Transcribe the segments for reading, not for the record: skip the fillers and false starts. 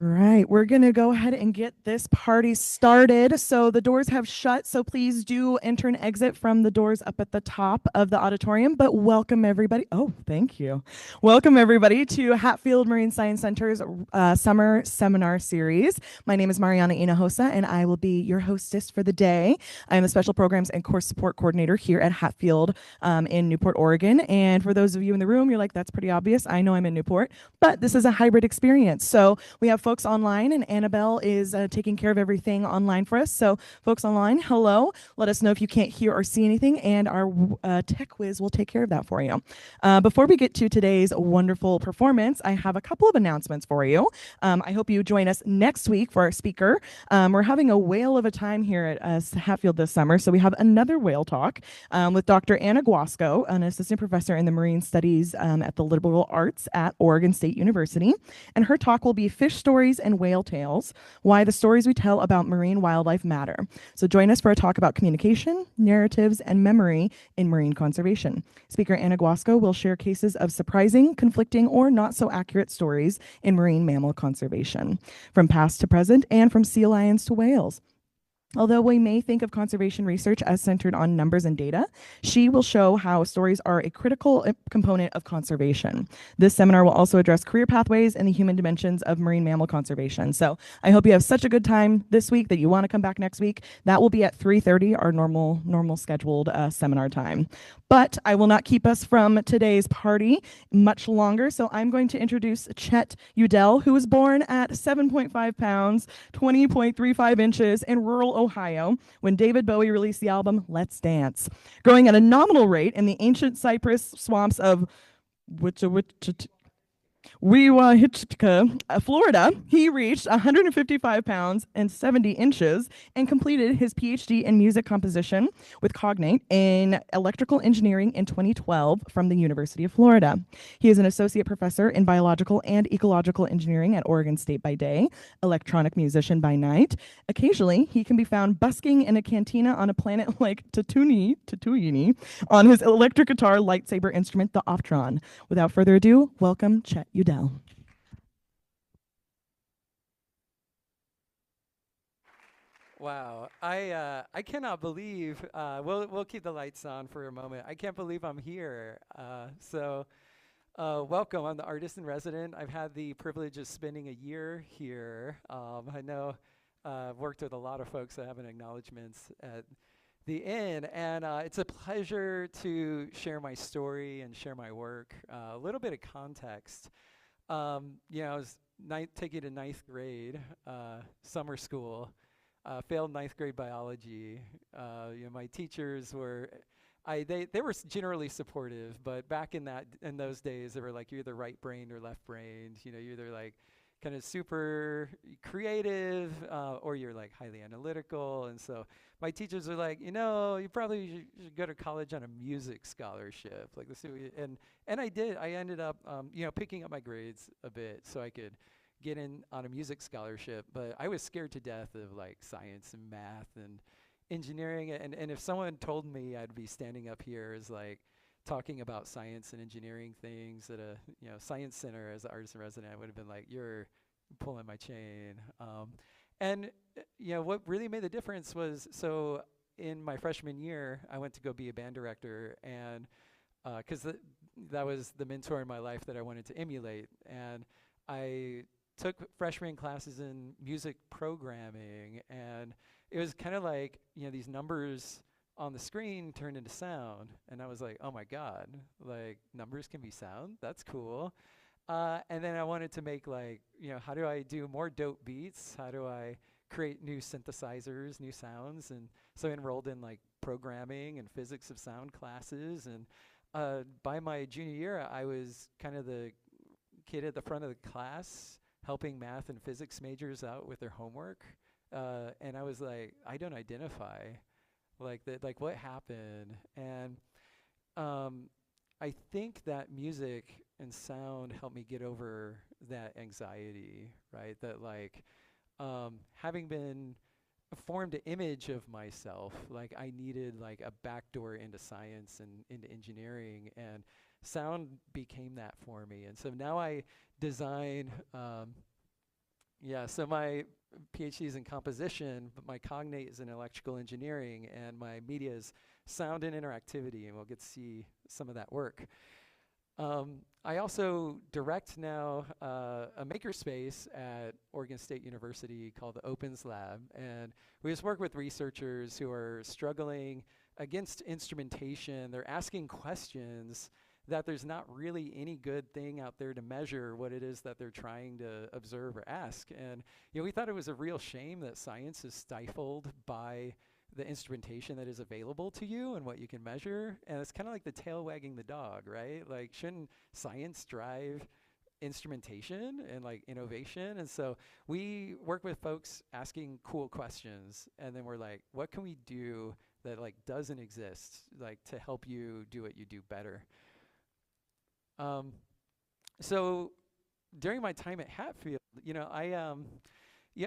Right, we're going to go ahead and get this party started. So the doors have shut, so please do enter and exit from the doors up at the top of the auditorium. But welcome everybody. Oh, thank you. Welcome everybody to Hatfield Marine Science Center's summer seminar series. My name is Mariana Hinojosa, and I will be your hostess for the day. I am the Special Programs and Course Support Coordinator here at Hatfield in Newport, Oregon. And for those of you in the room, you're like, that's pretty obvious. I know I'm in Newport, but this is a hybrid experience. So we have folks online, and Annabelle is taking care of everything online for us. So, folks online, hello. Let us know if you can't hear or see anything, and our tech whiz will take care of that for you. Before we get to today's wonderful performance, I have a couple of announcements for you. I hope you join us next week for our speaker. We're having a whale of a time here at Hatfield this summer, so we have another whale talk with Dr. Anna Guasco, an assistant professor in the marine studies at the liberal arts at Oregon State University. And her talk will be Fish Stories and Whale Tales, Why the Stories We Tell About Marine Wildlife Matter. So join us for a talk about communication, narratives, and memory in marine conservation. Speaker Anna Guasco will share cases of surprising, conflicting, or not so accurate stories in marine mammal conservation, from past to present and from sea lions to whales. Although we may think of conservation research as centered on numbers and data, she will show how stories are a critical component of conservation. This seminar will also address career pathways and the human dimensions of marine mammal conservation. So I hope you have such a good time this week that you want to come back next week. That will be at 3:30, our normal scheduled seminar time. But I will not keep us from today's party much longer. So I'm going to introduce Chet Udell, who was born at 7.5 pounds, 20.35 inches in rural Ohio when David Bowie released the album Let's Dance. Growing at a nominal rate in the ancient cypress swamps of Weehawken, Florida, he reached 155 pounds and 70 inches and completed his PhD in music composition with cognate in electrical engineering in 2012 from the University of Florida. He is an associate professor in biological and ecological engineering at Oregon State by day, electronic musician by night. Occasionally, he can be found busking in a cantina on a planet like Tatooine on his electric guitar lightsaber instrument, the Optron. Without further ado, welcome Chet Udell. Wow, I cannot believe we'll keep the lights on for a moment. I can't believe I'm here. Welcome. I'm the artist in resident. I've had the privilege of spending a year here. I know I've worked with a lot of folks that have an acknowledgments at the inn, and it's a pleasure to share my story and share my work. A little bit of context. I was taking to ninth grade summer school. Failed ninth grade biology. My teachers were, they were generally supportive, but back in those days, they were like, you're either right-brained or left-brained. You're either like kind of super creative or you're like highly analytical. And so my teachers were like, you probably should go to college on a music scholarship. Like, let's see what and I did. I ended up, picking up my grades a bit so I could get in on a music scholarship, but I was scared to death of like science and math and engineering. And if someone told me I'd be standing up here as like talking about science and engineering things at a science center as an artist in resident, I would have been like, you're pulling my chain. What really made the difference was, so in my freshman year, I went to go be a band director, and because that was the mentor in my life that I wanted to emulate. And I took freshman classes in music programming, and it was kind of like, these numbers on the screen turned into sound, and I was like, oh my god, like numbers can be sound, that's cool. And then I wanted to make like, how do I do more dope beats, how do I create new synthesizers, new sounds? And so I enrolled in like programming and physics of sound classes, and by my junior year I was kind of the kid at the front of the class helping math and physics majors out with their homework. And I was like, I don't identify like that, like what happened? And I think that music and sound helped me get over that anxiety, right? That like having been formed an image of myself, like I needed like a backdoor into science and into engineering, and sound became that for me. And so now I design Yeah, so my PhD is in composition, but my cognate is in electrical engineering, and my media is sound and interactivity, and we'll get to see some of that work. I also direct now a makerspace at Oregon State University called the Opens Lab, and we just work with researchers who are struggling against instrumentation. They're asking questions that there's not really any good thing out there to measure what it is that they're trying to observe or ask. And we thought it was a real shame that science is stifled by the instrumentation that is available to you and what you can measure. And it's kind of like the tail wagging the dog, right? Like, shouldn't science drive instrumentation and like innovation? And so we work with folks asking cool questions, and then we're like, what can we do that like doesn't exist, like to help you do what you do better? Um, so during my time at Hatfield,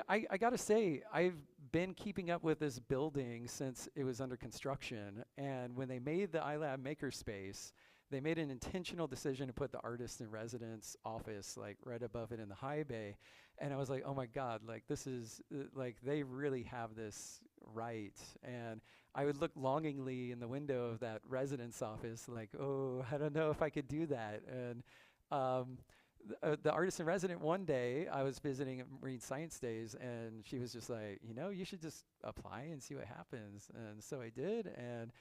I gotta say, I've been keeping up with this building since it was under construction. And when they made the iLab makerspace, they made an intentional decision to put the artist-in-residence office like right above it in the high bay. And I was like, oh my God, like this is like they really have this right. And I would look longingly in the window of that residence office, like, oh, I don't know if I could do that. And the artist in resident, one day I was visiting at Marine Science Days, and she was just like, you should just apply and see what happens. And so I did, and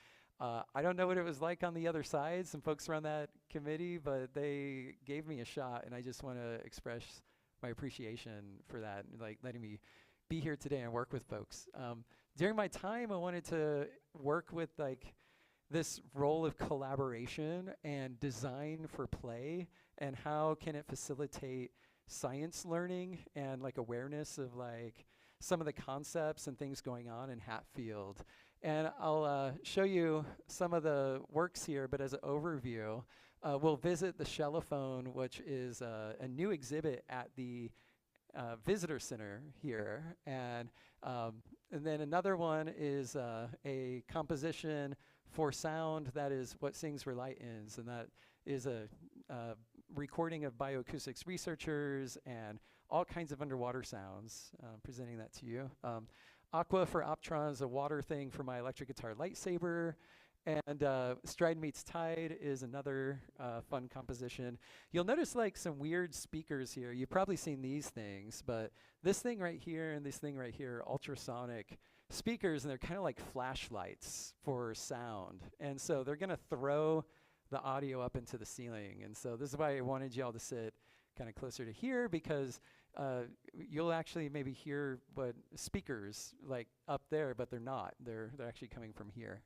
I don't know what it was like on the other side. Some folks were on that committee, but they gave me a shot, and I just want to express my appreciation for that, and like letting me be here today and work with folks. During my time, I wanted to work with like this role of collaboration and design for play, and how can it facilitate science learning and like awareness of like some of the concepts and things going on in Hatfield. And I'll show you some of the works here, but as an overview, we'll visit the Shellophone, which is a new exhibit at the visitor center here. And then another one is a composition for sound that is What Sings Where Light Ends, and that is a recording of bioacoustics researchers and all kinds of underwater sounds, presenting that to you. Aqua for Optron is a water thing for my electric guitar lightsaber. And Stride Meets Tide is another fun composition. You'll notice like some weird speakers here. You've probably seen these things, but this thing right here and this thing right here are ultrasonic speakers, and they're kind of like flashlights for sound. And so they're going to throw the audio up into the ceiling. And so this is why I wanted y'all to sit kind of closer to here, because you'll actually maybe hear what speakers like up there, but they're not. They're actually coming from here.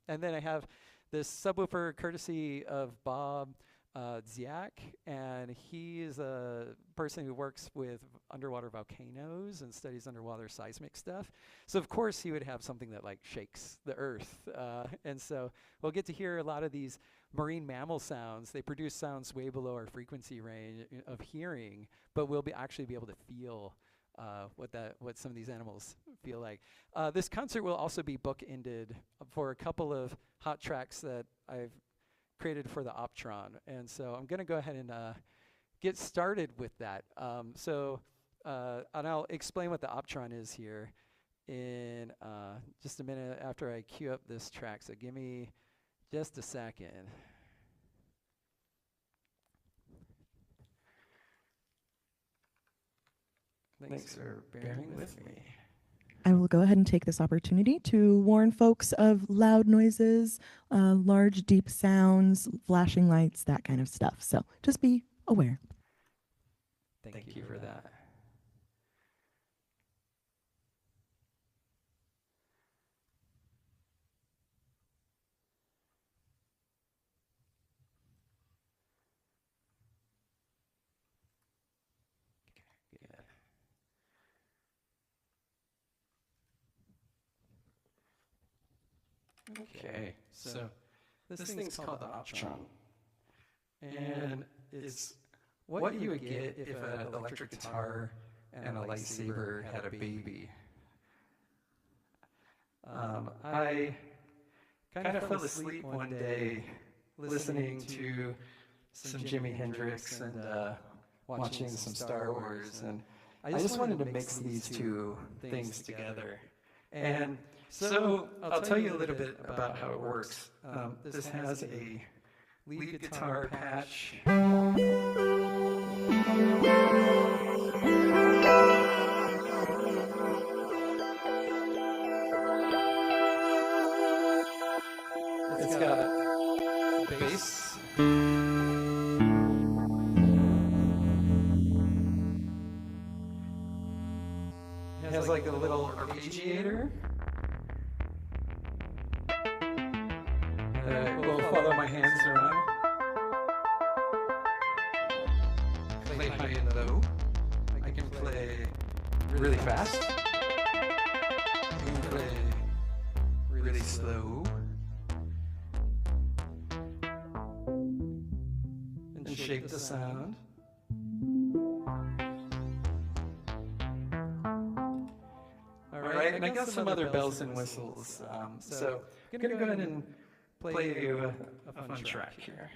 And then I have this subwoofer courtesy of Bob Ziak, and he is a person who works with underwater volcanoes and studies underwater seismic stuff. So of course he would have something that like shakes the earth. And so we'll get to hear a lot of these marine mammal sounds. They produce sounds way below our frequency range of hearing, but we'll actually be able to feel what some of these animals feel like. This concert will also be bookended for a couple of hot tracks that I've created for the Optron. And so I'm going to go ahead and get started with that. And I'll explain what the Optron is here in just a minute after I cue up this track. So give me just a second. Thanks for bearing with me. I will go ahead and take this opportunity to warn folks of loud noises, large, deep sounds, flashing lights, that kind of stuff. So just be aware. Thank you for that. Okay, so this thing's called the Optron, and it's what you would get if an electric guitar and a lightsaber had a baby. I kind of fell asleep one day listening to some Jimi Hendrix and watching some Star Wars, and I just wanted to mix these two things together. And so I'll tell you a little bit about how it works. This has a lead guitar patch. It's got bass. It has like a little arpeggiator. Will follow my hands around. Play high and low. I can play really fast. I can play really slow. And shape the sound. All right, and I got some other bells and whistles. So I'm going to go ahead and play you a fun track here.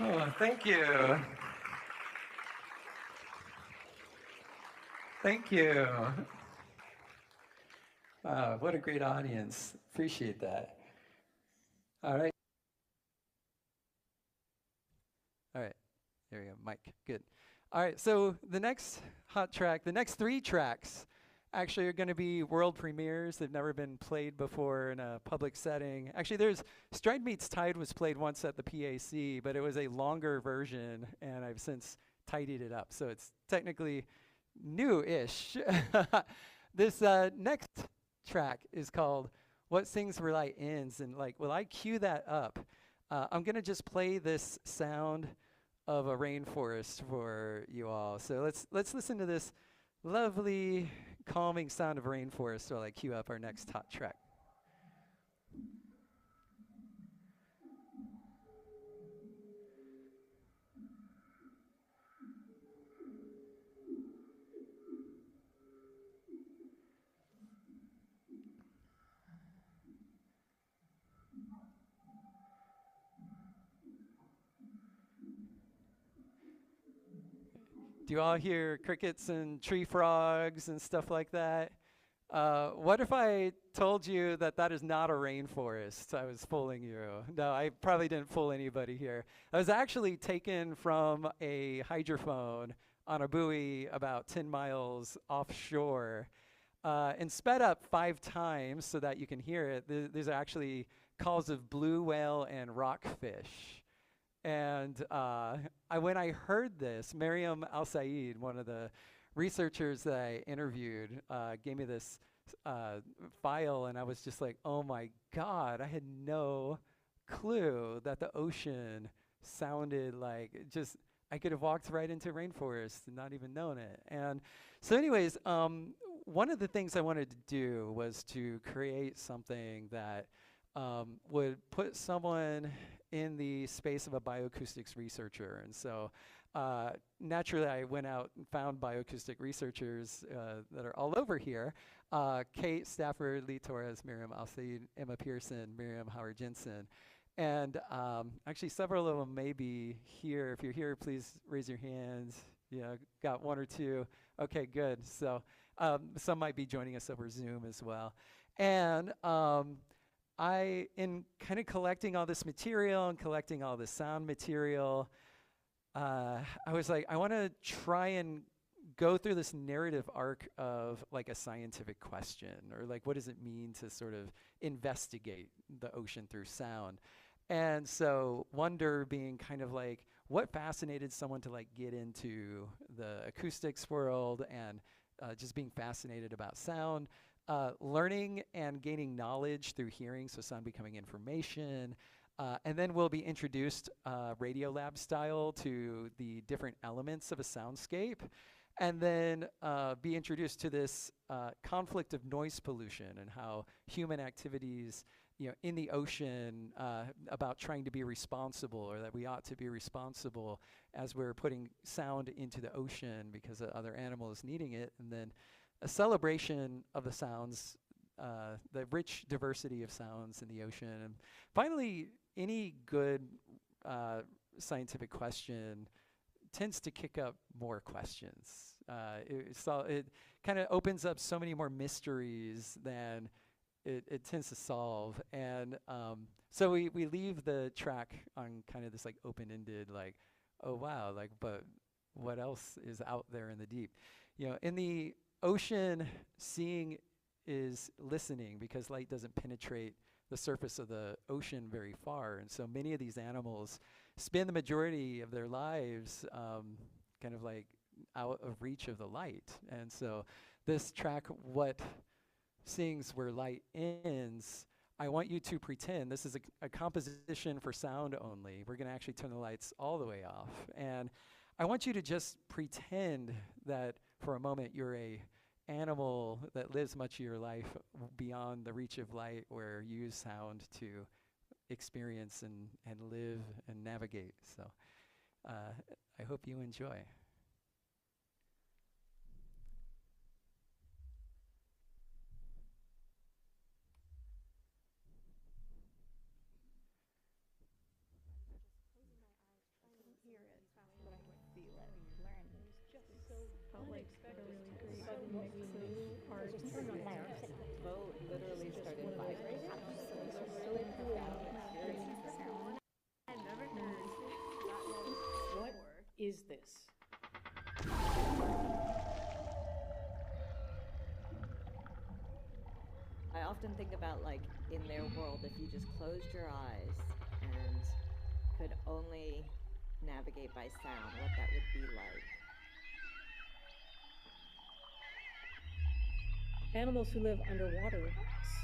Oh, thank you. Thank you. What a great audience. Appreciate that. All right. All right. There we go. Mike. Good. All right. So the next hot track, the next three tracks actually are going to be world premieres. They've never been played before in a public setting. Actually, there's Stride Meets Tide was played once at the PAC, but it was a longer version, and I've since tidied it up. So it's technically new-ish. This next track is called What Sings Where Light Ends. And like, will I cue that up? I'm going to just play this sound of a rainforest for you all. So let's listen to this lovely, calming sound of rainforest while I cue up our next hot track. Do you all hear crickets and tree frogs and stuff like that? What if I told you that that is not a rainforest? I was fooling you. No, I probably didn't fool anybody here. I was actually taken from a hydrophone on a buoy about 10 miles offshore and sped up 5 times so that you can hear it. These are actually calls of blue whale and rockfish. And when I heard this, Miriam Al-Said, one of the researchers that I interviewed, gave me this file, and I was just like, oh my God, I had no clue that the ocean sounded like just, I could have walked right into rainforest and not even known it. And so anyways, one of the things I wanted to do was to create something that would put someone in the space of a bioacoustics researcher. And so naturally I went out and found bioacoustic researchers that are all over here. Kate Stafford, Lee Torres, Miriam Al-Said, Emma Pearson, Miriam Howard-Jensen. And actually several of them may be here. If you're here, please raise your hands. Yeah, got one or two. Okay, good. So some might be joining us over Zoom as well. And in kind of collecting all this material and collecting all this sound material, I was like, I want to try and go through this narrative arc of like a scientific question, or like, what does it mean to sort of investigate the ocean through sound? And so wonder being kind of like, what fascinated someone to like get into the acoustics world and just being fascinated about sound. Learning and gaining knowledge through hearing, so sound becoming information. And then we'll be introduced Radiolab style to the different elements of a soundscape. And then be introduced to this conflict of noise pollution and how human activities in the ocean about trying to be responsible, or that we ought to be responsible as we're putting sound into the ocean because of other animals needing it. And then a celebration of the sounds, the rich diversity of sounds in the ocean. And finally, any good scientific question tends to kick up more questions. It kind of opens up so many more mysteries than it tends to solve. And so we leave the track on kind of this like open-ended, like, oh wow, like, but what else is out there in the deep? In the ocean, seeing is listening, because light doesn't penetrate the surface of the ocean very far. And so many of these animals spend the majority of their lives kind of like out of reach of the light. And so this track, What Sings Where Light Ends, I want you to pretend this is a composition for sound only. We're going to actually turn the lights all the way off. And I want you to just pretend that for a moment you're a animal that lives much of your life beyond the reach of light, where you use sound to experience and live and navigate. So I hope you enjoy. Boat literally started vibrating. So it was a really profound experience. I've never heard that long What before. is this? I often think about, like, in their world, if you just closed your eyes and could only navigate by sound, what that would be like. Animals who live underwater,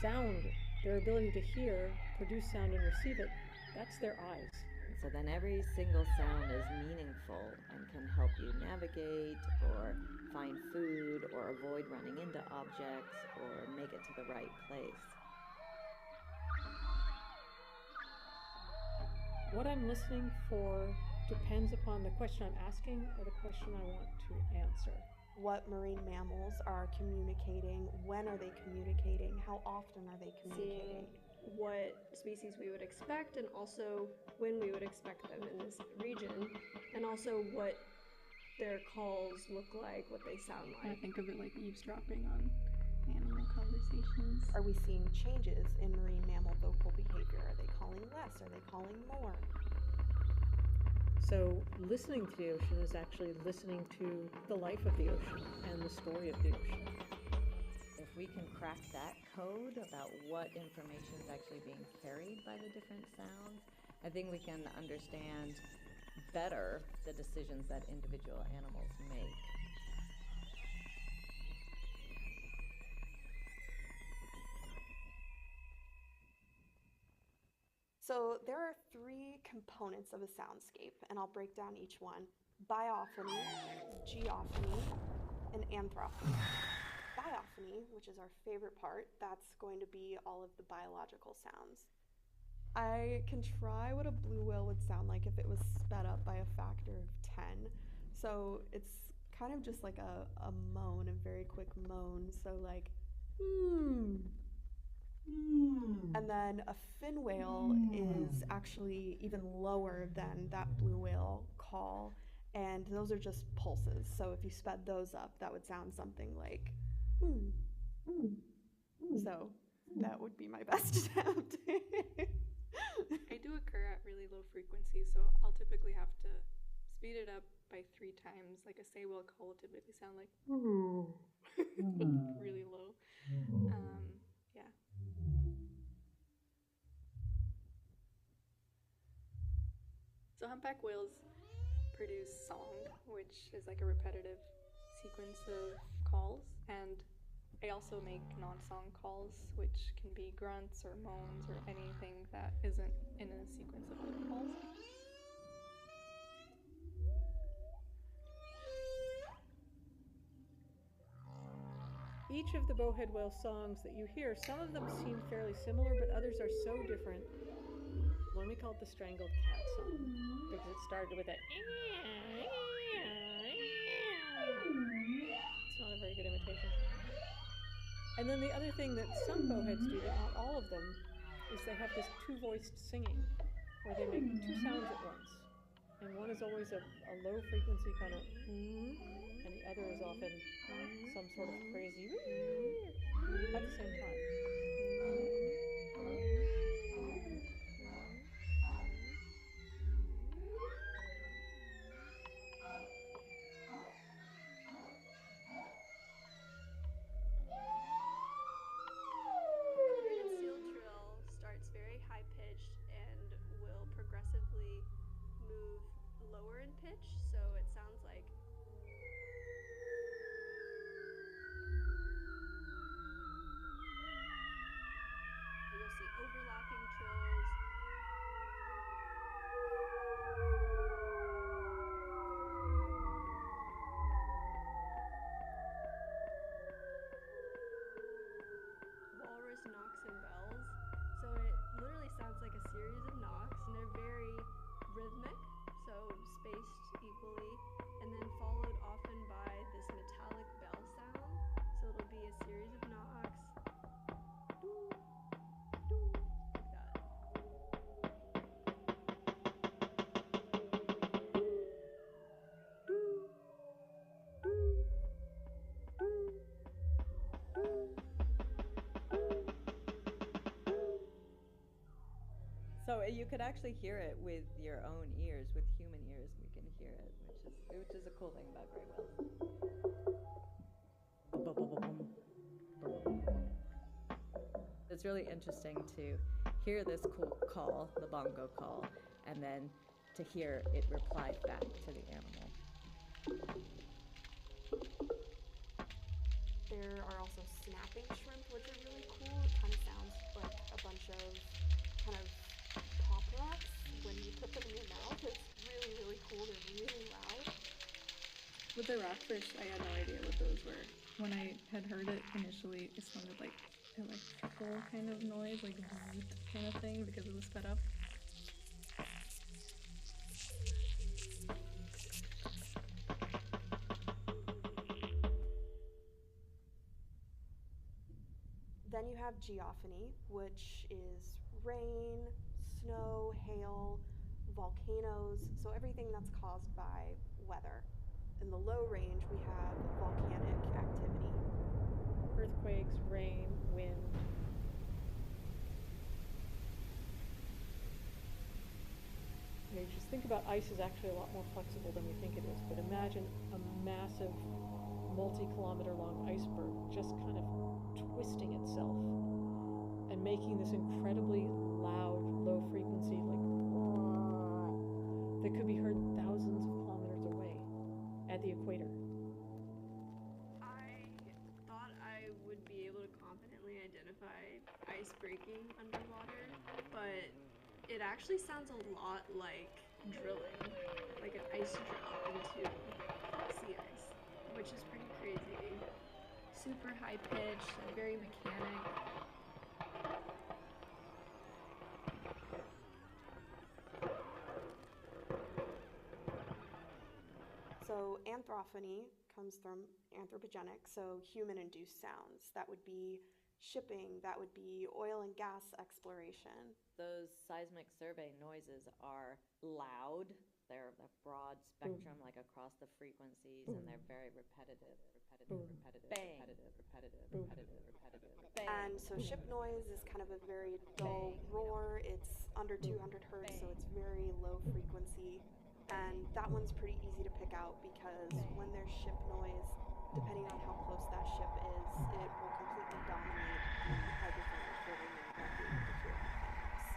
sound, their ability to hear, produce sound and receive it, that's their eyes. So then every single sound is meaningful and can help you navigate or find food or avoid running into objects or make it to the right place. What I'm listening for depends upon the question I'm asking or the question I want to answer. What marine mammals are communicating, when are they communicating, how often are they communicating? Seeing what species we would expect and also when we would expect them in this region, and also what their calls look like, what they sound I like. think of it like eavesdropping on animal conversations. Are we seeing changes in marine mammal vocal behavior? Are they calling less? Are they calling more? So listening to the ocean is actually listening to the life of the ocean and the story of the ocean. If we can crack that code about what information is actually being carried by the different sounds, I think we can understand better the decisions that individual animals make. So there are three components of a soundscape, and I'll break down each one. Biophony, geophony, and anthrophony. Biophony, which is our favorite part, that's going to be all of the biological sounds. I can try what a blue whale would sound like if it was sped up by a factor of 10. So it's kind of just like a moan, a very quick moan. So like, And then a fin whale is actually even lower than that blue whale call, and those are just pulses. So if you sped those up, that would sound something like, So that would be my best attempt. I do occur at really low frequencies, so I'll typically have to speed it up by 3 times. Like a say whale call will typically sound like really low. Yeah. So humpback whales produce song, which is like a repetitive sequence of calls, and I also make non-song calls, which can be grunts or moans or anything that isn't in a sequence of other calls. Each of the bowhead whale songs that you hear, some of them seem fairly similar, but others are so different. One we call it the strangled cat song, because it started with a it's not a very good imitation. And then the other thing that some bowheads do, but not all of them, is they have this two-voiced singing, where they make 2 sounds at once. And one is always a low frequency kind of and the other is often some sort of crazy at the same time. Upgraded seal trill starts very high pitched and will progressively move lower in pitch, so it sounds like you'll see overlapping trills. Walrus knocks and bells. So it literally sounds like a series of knocks, and they're very rhythmic, so spaced equally, and then followed often by this metallic bell sound. So it'll be a series of knocks. Doo, doo, like that. Doo, doo, doo. you could actually hear it with your own ears, with human ears. We can hear it, which is a cool thing about gray whales. It's really interesting to hear this cool call, the bongo call, and then to hear it replied back to the animal. There are also snapping shrimp, which are really cool. It kind of sounds like a bunch of kind of pop rocks when you put them in your mouth. It's really, really cool. They're really loud. With the rockfish, I had no idea what those were. When I had heard it initially, it sounded like electrical kind of noise, like zzz kind of thing, because it was sped up. Then you have geophony, which is rain, snow, hail, volcanoes, so everything that's caused by weather. In the low range, we have volcanic activity. Earthquakes, rain, wind. You just think about ice is actually a lot more flexible than we think it is, but imagine a massive multi-kilometer long iceberg just kind of twisting itself and making this incredibly loud, low frequency, like that could be heard thousands of kilometers away at the equator. I thought I would be able to confidently identify ice breaking underwater, but it actually sounds a lot like drilling, like an ice drill into sea ice, which is pretty crazy. Super high pitched and very mechanic. So anthrophony comes from anthropogenic, so human-induced sounds. That would be shipping, that would be oil and gas exploration. Those seismic survey noises are loud. They're a broad spectrum, like across the frequencies, and they're very repetitive. Bang. Bang. And so ship noise is kind of a very dull roar. It's under 200 hertz, so it's very low frequency. And that one's pretty easy to pick out because when there's ship noise, depending on how close that ship is, it will completely dominate the hydrophone recording and you won't be able to hear anything else.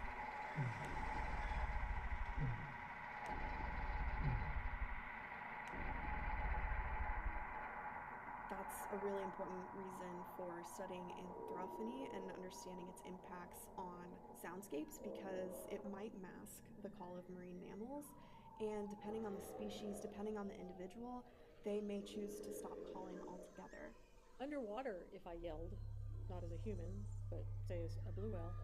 That's a really important reason for studying anthrophony and understanding its impacts on soundscapes because it might mask the call of marine mammals. And depending on the species, depending on the individual, they may choose to stop calling altogether. Underwater, if I yelled, not as a human, but say as a blue whale,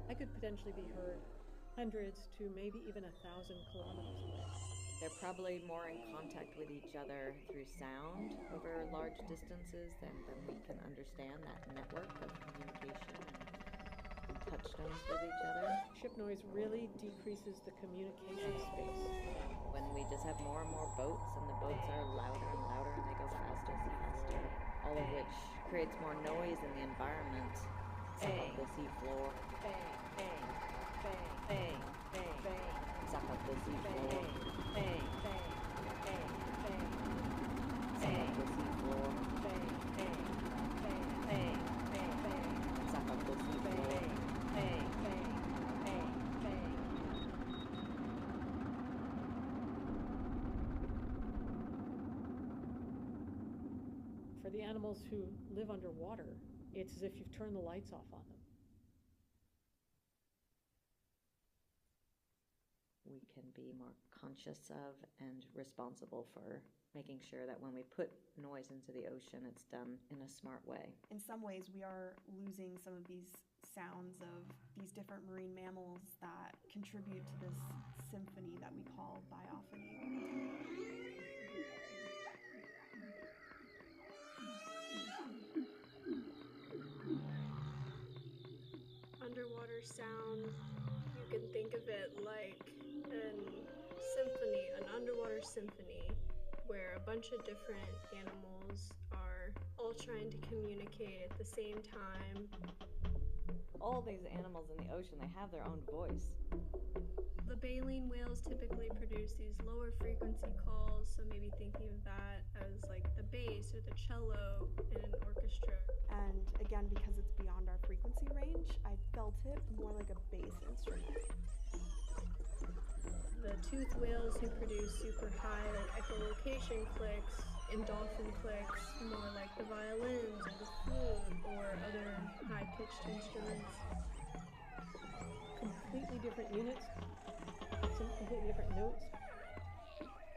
I could potentially be heard hundreds to maybe even 1,000 kilometers away. They're probably more in contact with each other through sound over large distances than we can understand that network of communication and touchstones with each other. Ship noise really decreases the communication space. When we just have more and more boats, and the boats are louder and louder, and they go faster and faster, all of which creates more noise in the environment. Suck up the seafloor. Bang, bang, bang, bang, bang, bang. Suck up the seafloor. Bang, bang, bang, bang. Suck up the seafloor. Bang, bang, bang, bang, bang, bang. Suck up the seafloor. Bang, bang, bang, bang. For the animals who live underwater, it's as if you've turned the lights off on them. We can be more conscious of and responsible for making sure that when we put noise into the ocean, it's done in a smart way. In some ways, we are losing some of these sounds of these different marine mammals that contribute to this symphony that we call biophony. Underwater sound, you can think of it like an symphony, an underwater symphony, where a bunch of different animals are all trying to communicate at the same time All these animals in the ocean, they have their own voice. The baleen whales typically produce these lower frequency calls, so maybe thinking of that as like the bass or the cello in an orchestra. And again, because it's beyond our frequency range, I felt it more like a bass instrument. The toothed whales who produce super high like echolocation clicks and dolphin clicks, more like the violins or the flute or other high-pitched instruments. Completely different units, some completely different notes,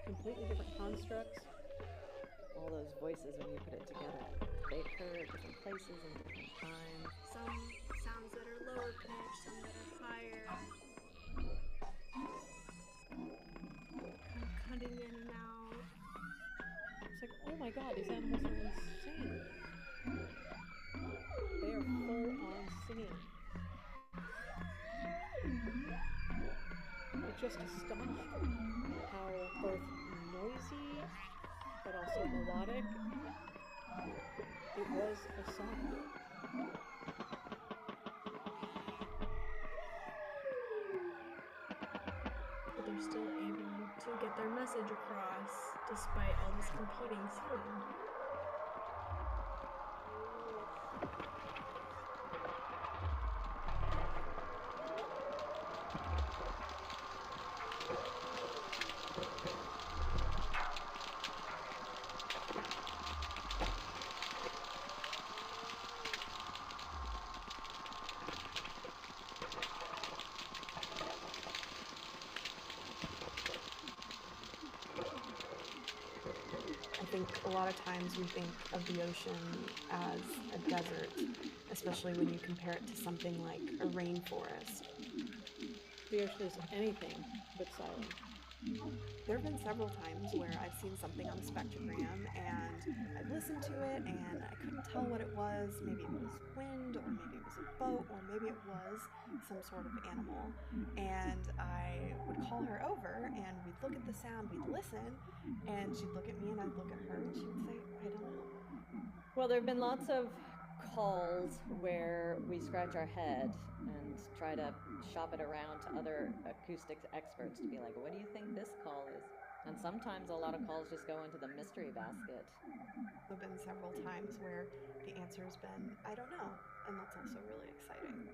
completely different constructs. All those voices, when you put it together, they occur at different places and different times. Some sounds that are lower pitched, some that are higher. Kind of cutting in and out. It's like, oh my god, these animals are insane. They are full on singing. It just astonished me how both noisy but also melodic it was a song. But they're still able to get their message across despite all this competing sound. I think a lot of times we think of the ocean as a desert, especially when you compare it to something like a rainforest. The ocean is anything but silent. There have been several times where I've seen something on the spectrogram and I've listened to it and I couldn't tell what it was. Maybe it was wind, or maybe it was a boat, or maybe it was some sort of animal. And I would call her over and we'd look at the sound, we'd listen, and she'd look at me and I'd look at her and she would say, I don't know. Well, there have been lots of calls where we scratch our head and try to shop it around to other acoustics experts to be like, what do you think this call is? And sometimes a lot of calls just go into the mystery basket. There have been several times where the answer's been, I don't know, and that's also really exciting.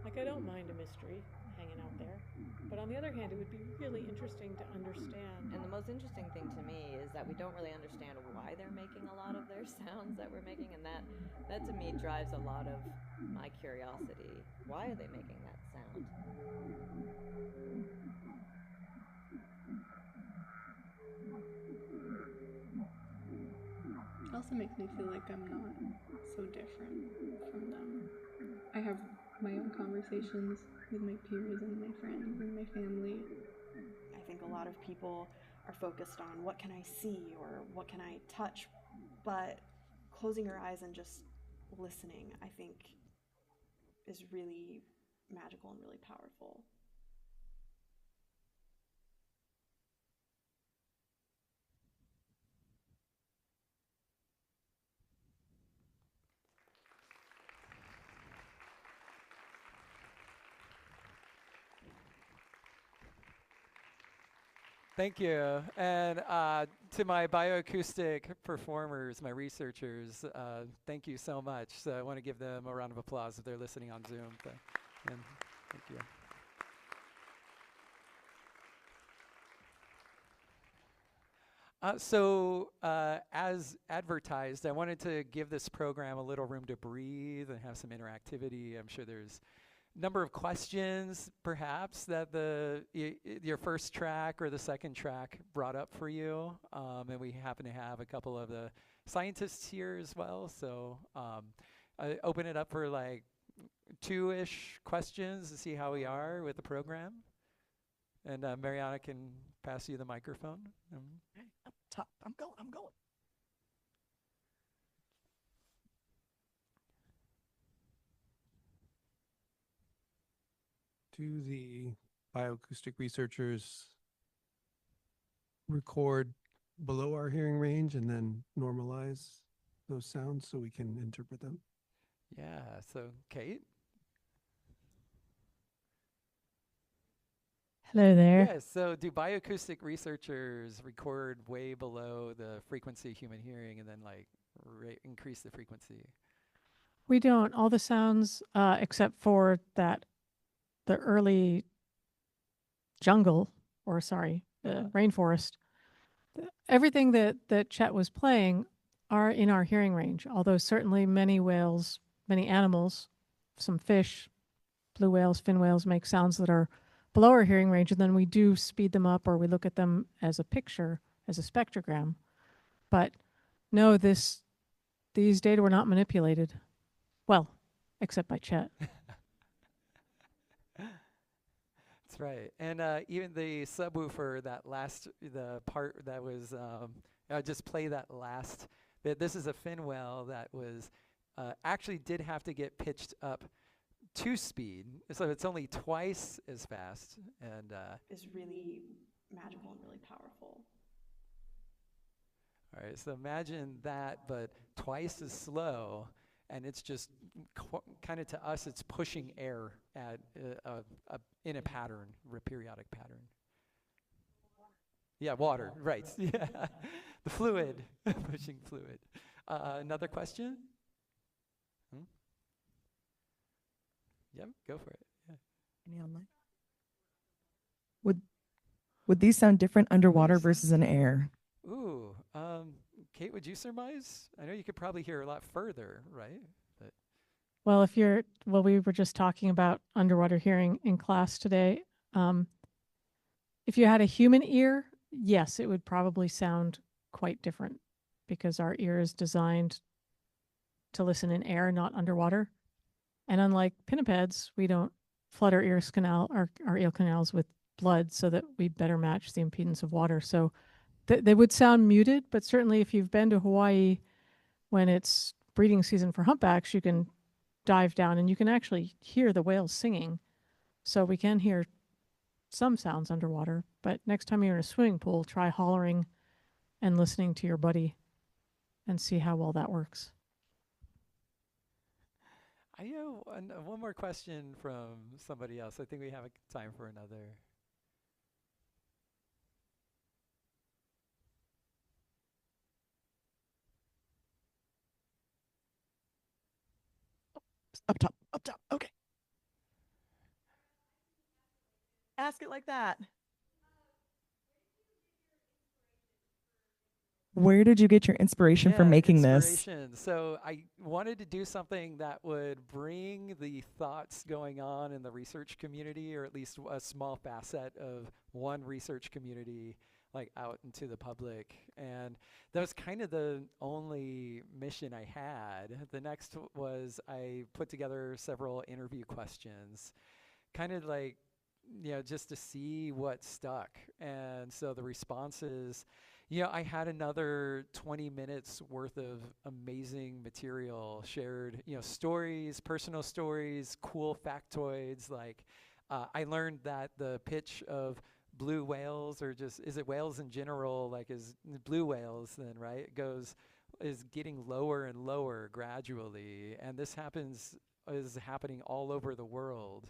Like, I don't mind a mystery hanging out there, but on the other hand, it would be really interesting to understand. And the most interesting thing to me is that we don't really understand why they're making a lot of their sounds that we're making, and that to me drives a lot of my curiosity. Why are they making that sound? It also makes me feel like I'm not so different from them. I have my own conversations with my peers and my friends and my family. I think a lot of people are focused on what can I see or what can I touch, but closing your eyes and just listening, I think, is really magical and really powerful. Thank you. And to my bioacoustic performers, my researchers, thank you so much. So I want to give them a round of applause if they're listening on Zoom. And thank you. As advertised, I wanted to give this program a little room to breathe and have some interactivity. I'm sure there's number of questions perhaps that your first track or the second track brought up for you, and we happen to have a couple of the scientists here as well, so I open it up for like 2-ish questions to see how we are with the program, and Mariana can pass you the microphone. Okay, up top, I'm going. Do the bioacoustic researchers record below our hearing range and then normalize those sounds so we can interpret them? Yeah, so Kate? Hello there. Yes, so do bioacoustic researchers record way below the frequency of human hearing and then like increase the frequency? We don't. All the sounds, except for the early jungle, or sorry, the rainforest, everything that Chet was playing are in our hearing range, although certainly many whales, many animals, some fish, blue whales, fin whales make sounds that are below our hearing range, and then we do speed them up or we look at them as a picture, as a spectrogram. But no, these data were not manipulated. Well, except by Chet. That's right. And even the subwoofer, the part that was, I'll just play that last bit. This is a fin whale that was, actually did have to get pitched up to speed. So it's only twice as fast. And Is really magical and really powerful. all right, so imagine that, but twice as slow. And it's just kind of to us, it's pushing air at in a pattern, a periodic pattern. Yeah, water, right. Yeah, the fluid, pushing fluid. Another question? Yep, go for it. Yeah. Any online? Would these sound different underwater versus in air? Ooh, Kate, would you surmise? I know you could probably hear a lot further, right? But Well, we were just talking about underwater hearing in class today. If you had a human ear, yes, it would probably sound quite different because our ear is designed to listen in air, not underwater. And unlike pinnipeds, we don't flood our our ear canals with blood so that we better match the impedance of water. So they would sound muted, but certainly if you've been to Hawaii when it's breeding season for humpbacks, you can dive down and you can actually hear the whales singing. So we can hear some sounds underwater, but next time you're in a swimming pool, try hollering and listening to your buddy and see how well that works. I know one more question from somebody else. I think we have time for another. Up top, up top. Okay. Ask it like that. Where did you get your inspiration for making this? So I wanted to do something that would bring the thoughts going on in the research community, or at least a small facet of one research community, like out into the public. And that was kind of the only mission I had. The next was I put together several interview questions, kind of like, just to see what stuck. And so the responses, I had another 20 minutes worth of amazing material shared, stories, personal stories, cool factoids. Like I learned that the pitch of blue whales, or is it whales in general, like is blue whales then, right? Is getting lower and lower gradually. And this is happening all over the world.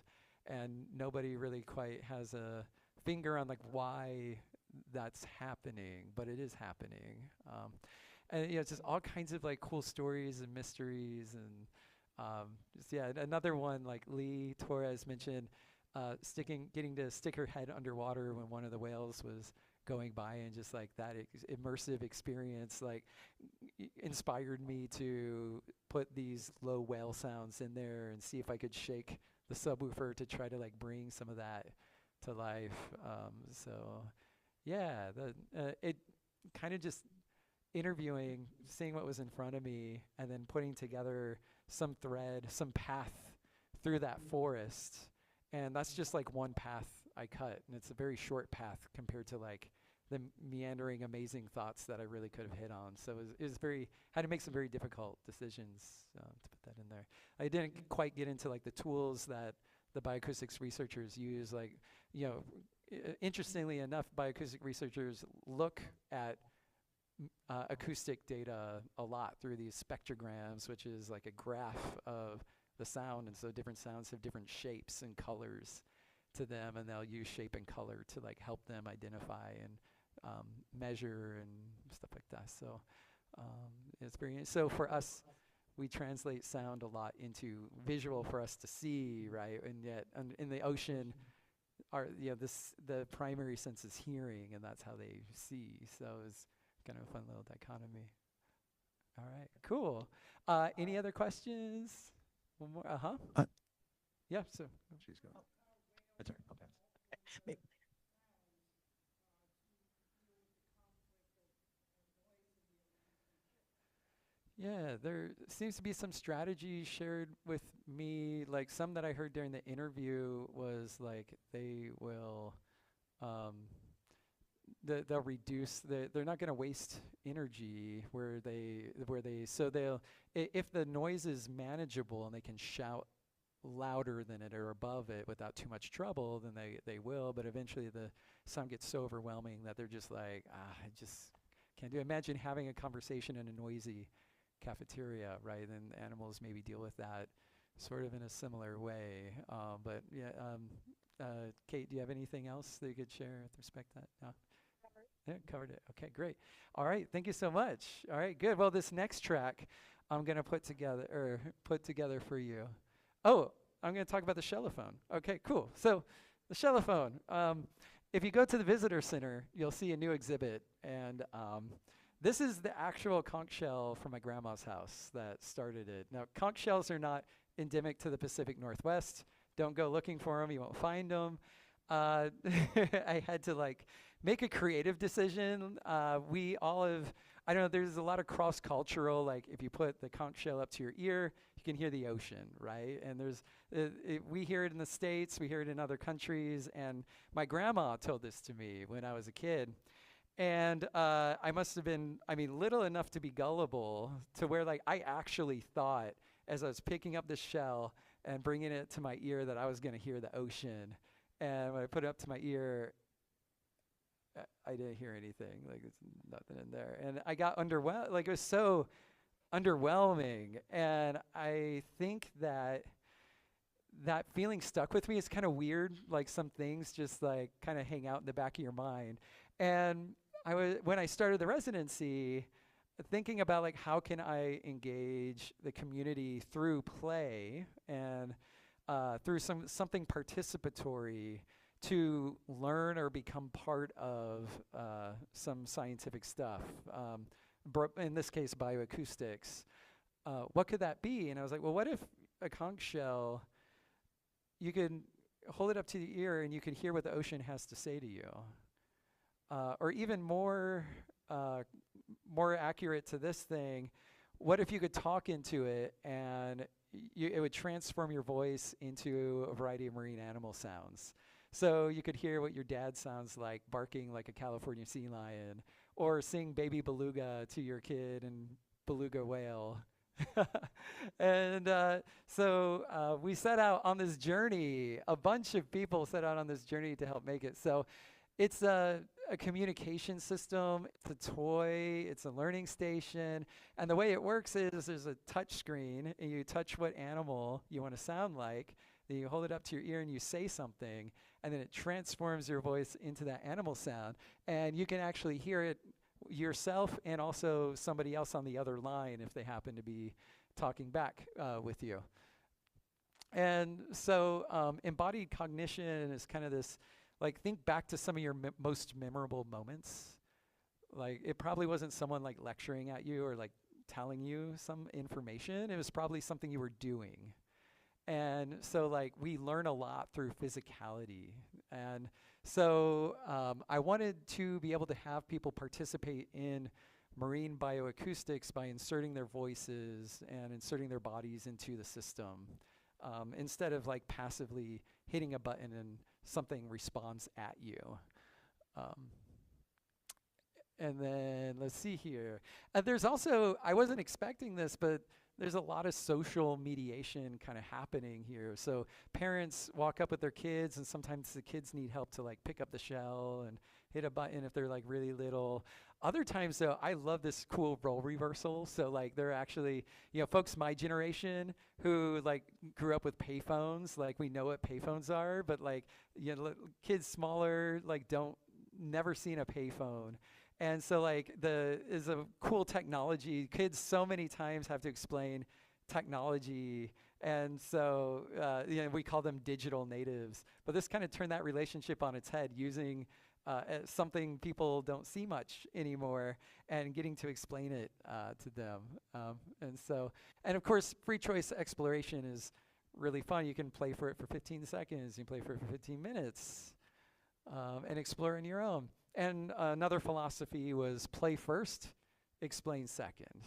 And nobody really quite has a finger on like why that's happening, but it is happening. And it's just all kinds of like cool stories and mysteries, and another one like Lee Torres mentioned, getting to stick her head underwater when one of the whales was going by, and just like that immersive experience like inspired me to put these low whale sounds in there and see if I could shake the subwoofer to try to like bring some of that to life. Yeah, it kind of just interviewing, seeing what was in front of me, and then putting together some thread, some path through that forest. And that's just like one path I cut, and it's a very short path compared to like the meandering, amazing thoughts that I really could have hit on. So it was had to make some very difficult decisions to put that in there. I didn't quite get into like the tools that the bioacoustics researchers use, like, interestingly enough, bioacoustic researchers look at acoustic data a lot through these spectrograms, which is like a graph of the sound. And so different sounds have different shapes and colors to them, and they'll use shape and color to like help them identify and measure and stuff like that. So it's very, so for us, we translate sound a lot into visual for us to see, right? And yet in the ocean, the primary sense is hearing, and that's how they see. So it's kind of a fun little dichotomy. All right, cool. Any other questions? One more. Yeah. So she's going. That's all right. I'll pass. Maybe. Yeah, there seems to be some strategy shared with me. Like some that I heard during the interview was like they will, they'll reduce. They're not going to waste energy so they'll if the noise is manageable and they can shout louder than it or above it without too much trouble, then they will. But eventually the sound gets so overwhelming that they're just like, I just can't do it. Imagine having a conversation in a noisy cafeteria, right? And animals maybe deal with that sort of in a similar way. But yeah, Kate, do you have anything else that you could share with respect to that? No? Yeah, covered it. Okay, great. All right, thank you so much. All right, good. Well, this next track I'm going to put together for you. Oh, I'm going to talk about the shellophone. Okay, cool. So the shellophone. If you go to the visitor center, you'll see a new exhibit, and this is the actual conch shell from my grandma's house that started it. Now, conch shells are not endemic to the Pacific Northwest. Don't go looking for them. You won't find them. I had to like make a creative decision. We all have, I don't know, there's a lot of cross-cultural, like if you put the conch shell up to your ear, you can hear the ocean, right? And there's, we hear it in the States, we hear it in other countries, and my grandma told this to me when I was a kid. And I must have been, little enough to be gullible to where like I actually thought as I was picking up the shell and bringing it to my ear that I was going to hear the ocean. And when I put it up to my ear, I didn't hear anything. Like, it's nothing in there. And I got underwhelmed. Like, it was so underwhelming. And I think that feeling stuck with me. It's kind of weird. Like, some things just, like, kind of hang out in the back of your mind. And when I started the residency, thinking about, like, how can I engage the community through play and through something participatory to learn or become part of some scientific stuff. In this case, bioacoustics. What could that be? And I was like, well, what if a conch shell, you could hold it up to the ear and you could hear what the ocean has to say to you? Or even more accurate to this thing, what if you could talk into it and it would transform your voice into a variety of marine animal sounds? So you could hear what your dad sounds like barking like a California sea lion, or sing Baby Beluga to your kid and beluga whale. And so we set out on this journey. A bunch of people set out on this journey to help make it. So it's a communication system, it's a toy, it's a learning station. And the way it works is there's a touch screen, and you touch what animal you want to sound like. Then you hold it up to your ear and you say something, and then it transforms your voice into that animal sound. And you can actually hear it yourself and also somebody else on the other line if they happen to be talking back with you. And so embodied cognition is kind of this, like, think back to some of your most memorable moments. Like, it probably wasn't someone like lecturing at you or like telling you some information. It was probably something you were doing. And so, like, we learn a lot through physicality. And so I wanted to be able to have people participate in marine bioacoustics by inserting their voices and inserting their bodies into the system, instead of, like, passively hitting a button and something responds at you. And then, let's see here. There's also, I wasn't expecting this, but there's a lot of social mediation kind of happening here. So parents walk up with their kids, and sometimes the kids need help to, like, pick up the shell and hit a button if they're, like, really little. Other times, though, I love this cool role reversal. So, like, they're actually, folks my generation who, like, grew up with payphones, like, we know what payphones are, but, like, kids smaller, like, never seen a payphone. And so, like, is a cool technology. Kids so many times have to explain technology. And so, we call them digital natives. But this kind of turned that relationship on its head using something people don't see much anymore and getting to explain it to them. And of course, free choice exploration is really fun. You can play for it for 15 seconds. You can play for it for 15 minutes and explore on your own. And another philosophy was play first, explain second.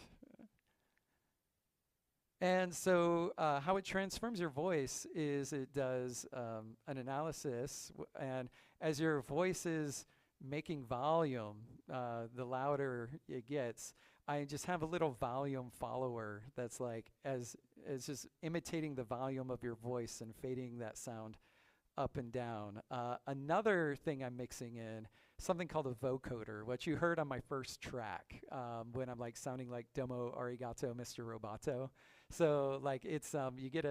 And so how it transforms your voice is it does an analysis, and as your voice is making volume, the louder it gets. I just have a little volume follower that's like as just imitating the volume of your voice and fading that sound up and down. Another thing I'm mixing in, something called a vocoder, what you heard on my first track when I'm like sounding like Domo Arigato, Mr. Roboto. So like it's you get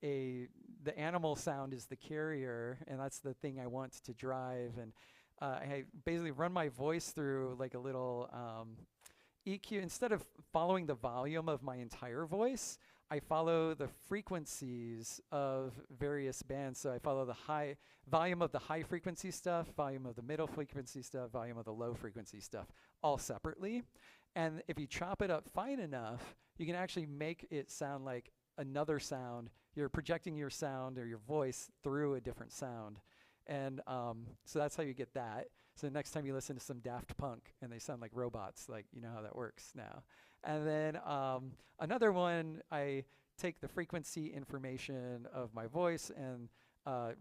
the animal sound is the carrier, and that's the thing I want to drive. And I basically run my voice through like a little EQ. Instead of following the volume of my entire voice, I follow the frequencies of various bands. So I follow the high volume of the high frequency stuff, volume of the middle frequency stuff, volume of the low frequency stuff, all separately. And if you chop it up fine enough, you can actually make it sound like another sound. You're projecting your sound or your voice through a different sound. And so that's how you get that. So next time you listen to some Daft Punk and they sound like robots, like you know how that works now. And then another one, I take the frequency information of my voice and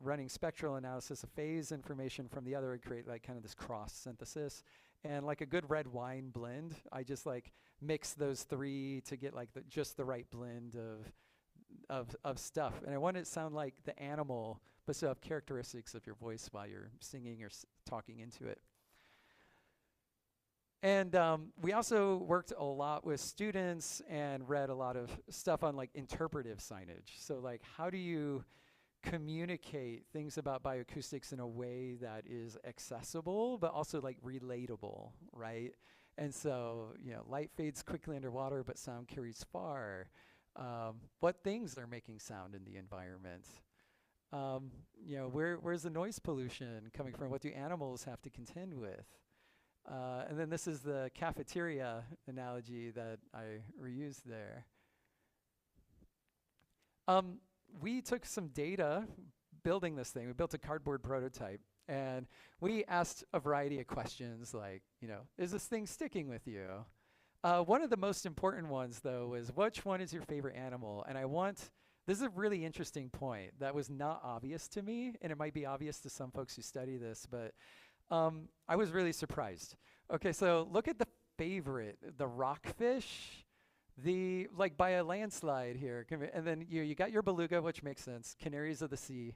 running spectral analysis of phase information from the other and create like kind of this cross synthesis. And like a good red wine blend, I just like mix those three to get like just the right blend of stuff. And I want it to sound like the animal, but still have characteristics of your voice while you're singing or talking into it. And we also worked a lot with students and read a lot of stuff on like interpretive signage. So like how do you communicate things about bioacoustics in a way that is accessible but also like relatable, right? And so, light fades quickly underwater but sound carries far. What things are making sound in the environment? Where's the noise pollution coming from? What do animals have to contend with? And then this is the cafeteria analogy that I reused there. We took some data building this thing. We built a cardboard prototype, and we asked a variety of questions like, is this thing sticking with you? One of the most important ones, though, was which one is your favorite animal? And this is a really interesting point that was not obvious to me, and it might be obvious to some folks who study this, but I was really surprised. Okay, so look at the favorite, the rockfish, by a landslide here. And then you got your beluga, which makes sense, canaries of the sea,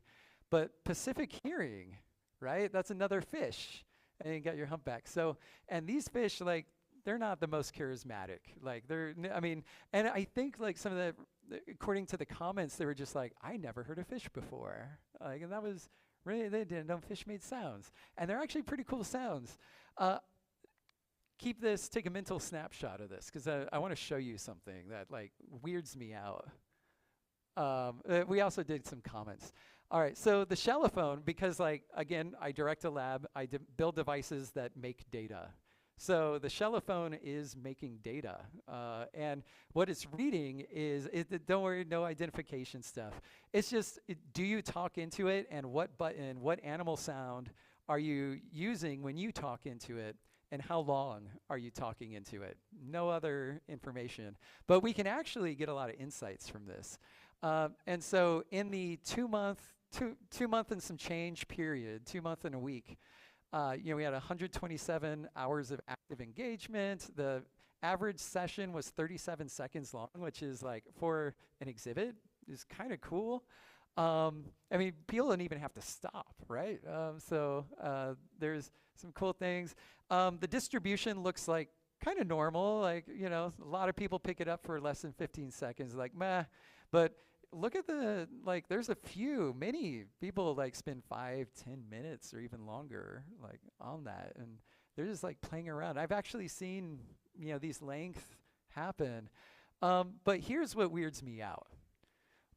but Pacific herring, right? That's another fish. And you got your humpback. So, and these fish, like, they're not the most charismatic. Like, and I think like some of according to the comments, they were just like, I never heard a fish before. Like, and that was really, they didn't know fish made sounds. And they're actually pretty cool sounds. Take a mental snapshot of this, because I want to show you something that like weirds me out. We also did some comments. All right, so the shellophone, because like, again, I direct a lab, I build devices that make data. So the shellophone is making data. And what it's reading is, don't worry, no identification stuff. It's just, do you talk into it, and what animal sound are you using when you talk into it? And how long are you talking into it? No other information. But we can actually get a lot of insights from this. And so in the two month and some change period, 2 months and a week, we had 127 hours of active engagement. The average session was 37 seconds long, which is like, for an exhibit, is kind of cool. I mean, people don't even have to stop, right? There's some cool things. The distribution looks like kind of normal. Like, you know, a lot of people pick it up for less than 15 seconds, like, meh. But look at like, there's many people like spend 5-10 minutes or even longer, like, on that. And they're just like playing around. I've actually seen, you know, these lengths happen. But here's what weirds me out.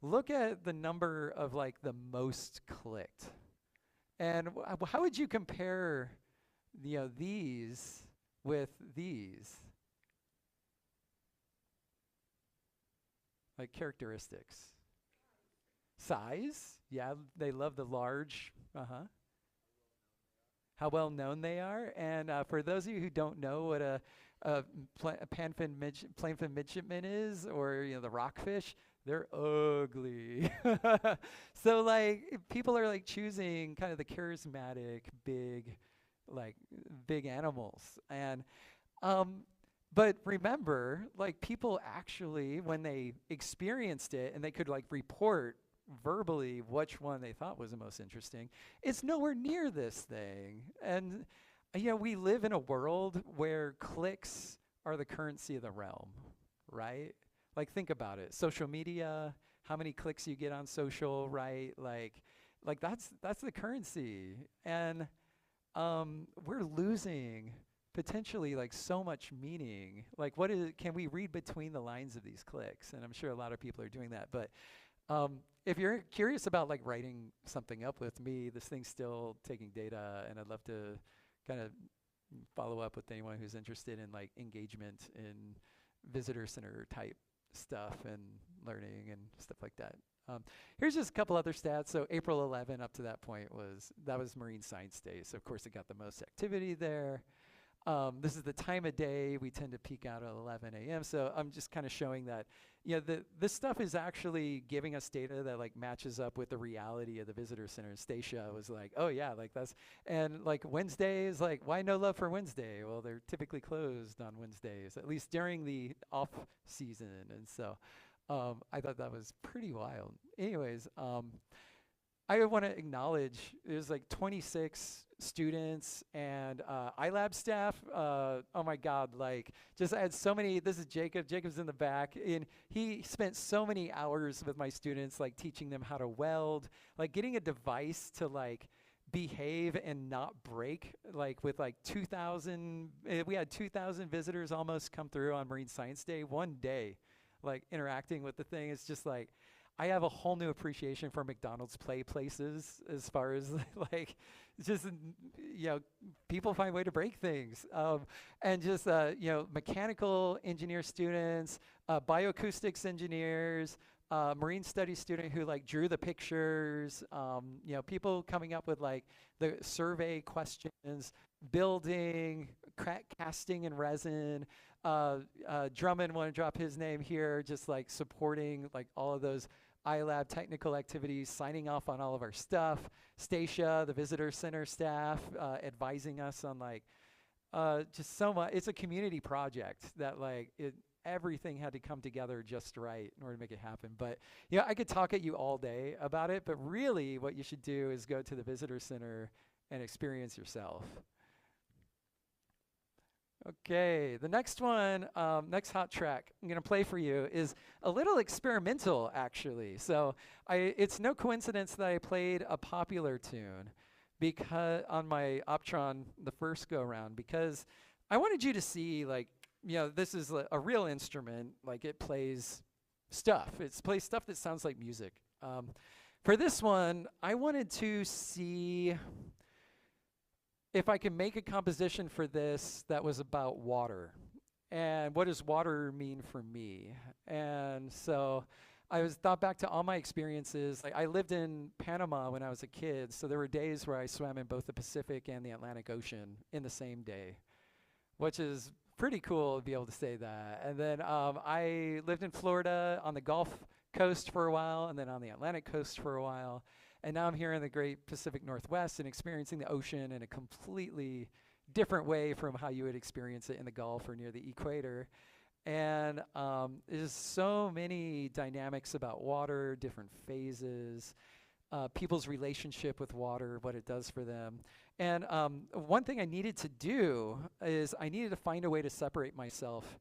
Look at the number of like the most clicked. And how would you compare, you know, these with these? Like characteristics. Size? Yeah, they love the large. How well known they are. And for those of you who don't know what a plainfin midshipman is, or, you know, the rockfish, they're ugly. So like people are like choosing kind of the charismatic, big animals. And but remember, like, people actually, when they experienced it and they could like report verbally which one they thought was the most interesting, it's nowhere near this thing. And you know, we live in a world where clicks are the currency of the realm, right? Like, think about it. Social media, how many clicks you get on social, right? Like that's the currency. And we're losing potentially like so much meaning. Like, can we read between the lines of these clicks? And I'm sure a lot of people are doing that. But if you're curious about like writing something up with me, this thing's still taking data, and I'd love to kind of follow up with anyone who's interested in like engagement in visitor center type stuff and learning and stuff like that. Here's just a couple other stats. So April 11 up to that point was Marine Science Day. So of course it got the most activity there. This is the time of day. We tend to peak out at 11 a.m. So I'm just kind of showing that, you know, this stuff is actually giving us data that like matches up with the reality of the visitor center. And Stacia was like, oh yeah, like that's, and like Wednesdays, like, why no love for Wednesday? Well, they're typically closed on Wednesdays, at least during the off season. And so I thought that was pretty wild. Anyways, I want to acknowledge there's like 26 students and iLab staff. Oh my God, like, just I had so many. This is Jacob. Jacob's in the back, and he spent so many hours with my students, like teaching them how to weld, like getting a device to like behave and not break, like with like 2,000. We had 2,000 visitors almost come through on Marine Science Day one day, like interacting with the thing. It's just like, I have a whole new appreciation for McDonald's play places, as far as like, just, you know, people find a way to break things. And just, you know, mechanical engineer students, bioacoustics engineers, marine studies student who like drew the pictures, you know, people coming up with like the survey questions, building, casting in resin. Drummond, want to drop his name here, just like supporting like all of those iLab technical activities, signing off on all of our stuff. Stacia, the visitor center staff, advising us on like just so much. It's a community project that like everything had to come together just right in order to make it happen. But yeah, I could talk at you all day about it, but really what you should do is go to the visitor center and experience yourself. Okay, the next one, next hot track I'm going to play for you is a little experimental, actually. So it's no coincidence that I played a popular tune because on my Optron the first go around, because I wanted you to see, like, you know, this is a real instrument. Like, it plays stuff. It plays stuff that sounds like music. For this one, I wanted to see if I can make a composition for this that was about water. And what does water mean for me? And so I thought back to all my experiences. Like, I lived in Panama when I was a kid, so there were days where I swam in both the Pacific and the Atlantic Ocean in the same day, which is pretty cool to be able to say that. And then I lived in Florida on the Gulf Coast for a while, and then on the Atlantic Coast for a while. And now I'm here in the great Pacific Northwest and experiencing the ocean in a completely different way from how you would experience it in the Gulf or near the equator. And there's so many dynamics about water, different phases, people's relationship with water, what it does for them. And one thing I needed to do is I needed to find a way to separate myself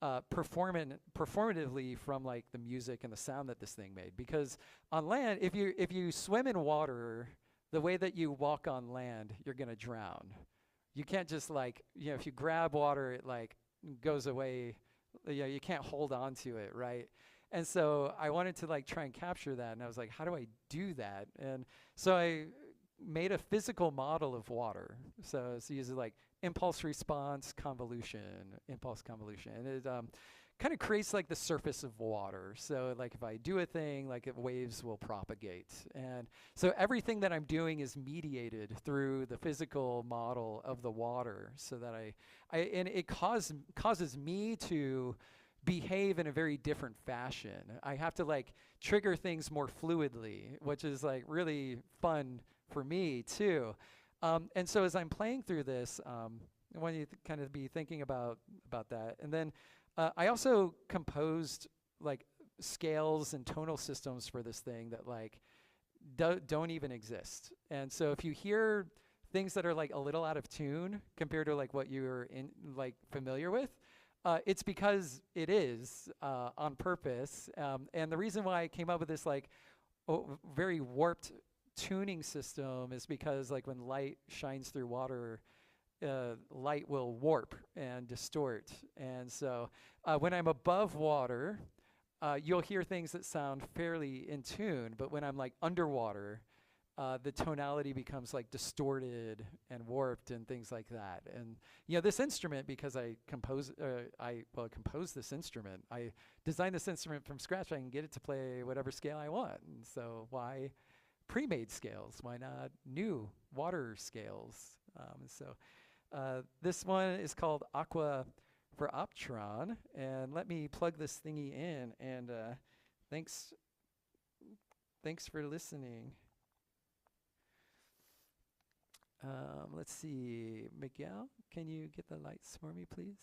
performatively from like the music and the sound that this thing made. Because on land, if you swim in water, the way that you walk on land, you're gonna drown. You can't just like, if you grab water, it like goes away. You can't hold on to it, right? And so I wanted to like try and capture that, and I was like, how do I do that? And so I made a physical model of water. So it's using like impulse response convolution, impulse convolution, and it kind of creates like the surface of water. So like if I do a thing, like waves will propagate. And so everything that I'm doing is mediated through the physical model of the water, so that and it causes me to behave in a very different fashion. I have to like trigger things more fluidly, which is like really fun for me too. And so as I'm playing through this, I want you to kind of be thinking about that. And then I also composed like scales and tonal systems for this thing that like don't even exist. And so if you hear things that are like a little out of tune compared to like what you're familiar with, it's because it is on purpose. And the reason why I came up with this like very warped tuning system is because like when light shines through water, light will warp and distort. And so when I'm above water, you'll hear things that sound fairly in tune, but when I'm like underwater, the tonality becomes like distorted and warped and things like that. And this instrument, because I composed this instrument, I designed this instrument from scratch. I can get it to play whatever scale I want. And so why pre-made scales? Why not new water scales? This one is called Aqua for Optron, and let me plug this thingy in. And thanks for listening. Let's see, Miguel, can you get the lights for me, please?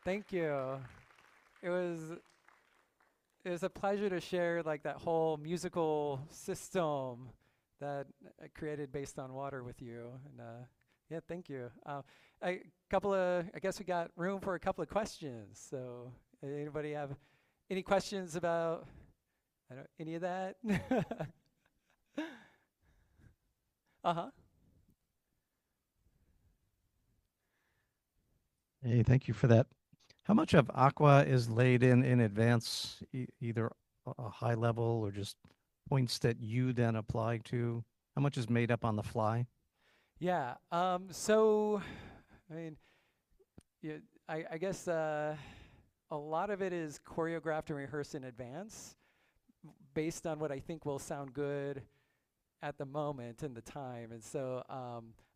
Thank you. It was it was a pleasure to share like that whole musical system that I created based on water with you. And yeah, thank you. A couple of, I guess we got room for a couple of questions. So anybody have any questions about any of that? Uh-huh. Hey, thank you for that. How much of aqua is laid in advance, either a high level or just points that you then apply to? How much is made up on the fly? Yeah. So, I mean, yeah, I guess a lot of it is choreographed and rehearsed in advance, based on what I think will sound good at the moment and the time. And so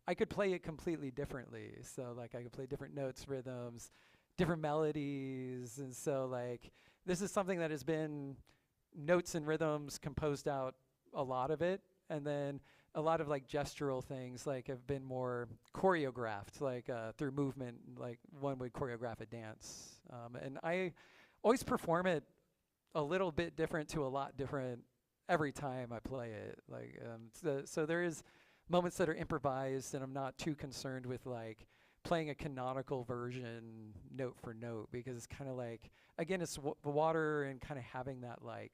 I could play it completely differently. So like I could play different notes, rhythms, different melodies. And so like this is something that has been notes and rhythms composed out, a lot of it. And then a lot of like gestural things like have been more choreographed, like through movement, like one would choreograph a dance. And I always perform it a little bit different to a lot different every time I play it. Like so there is moments that are improvised, and I'm not too concerned with like playing a canonical version note for note, because it's kind of like, again, it's the water and kind of having that like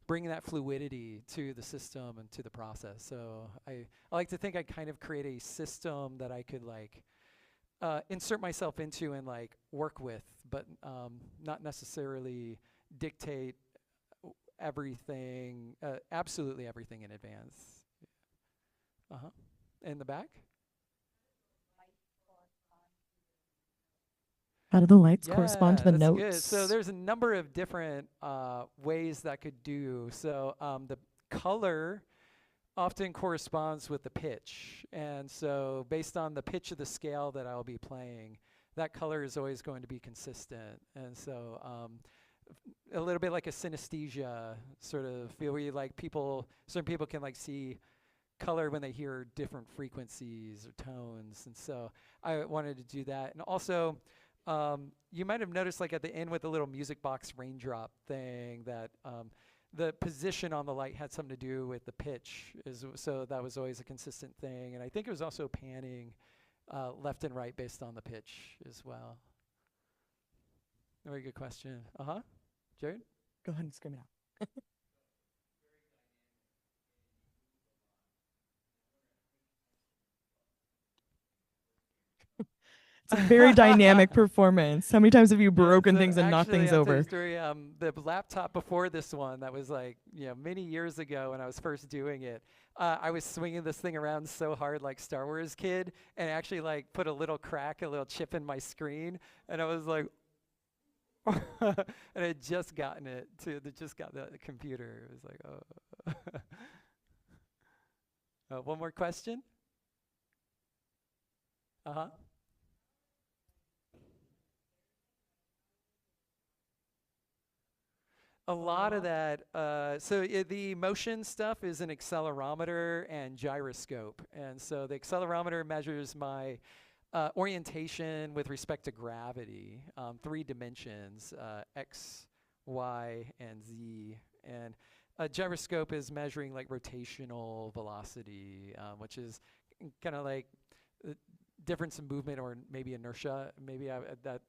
bringing that fluidity to the system and to the process. So I like to think I kind of create a system that I could like insert myself into and like work with, but not necessarily dictate everything, absolutely everything in advance. Uh-huh. In the back? How do the lights correspond to the that's notes? Good. So there's a number of different ways that could do. So the color often corresponds with the pitch. And so based on the pitch of the scale that I'll be playing, that color is always going to be consistent. And so a little bit like a synesthesia sort of feel, where you like certain people can like see color when they hear different frequencies or tones. And so I wanted to do that. And also, you might have noticed like at the end with the little music box raindrop thing that the position on the light had something to do with the pitch. So that was always a consistent thing. And I think it was also panning left and right based on the pitch as well. Very good question. Uh-huh. Jared? Go ahead and scream it out. It's a very dynamic performance. How many times have you broken things and knocked things over? Actually, the laptop before this one, that was like, many years ago when I was first doing it, I was swinging this thing around so hard like Star Wars kid, and actually like put a little crack, a little chip in my screen, and I was like, and I had just gotten it just got the computer. It was like, oh. One more question? Uh-huh. A lot of that. So the motion stuff is an accelerometer and gyroscope. And so the accelerometer measures my orientation with respect to gravity, 3 dimensions, X, Y, and Z. And a gyroscope is measuring like rotational velocity, which is kind of like difference in movement or maybe inertia. Maybe that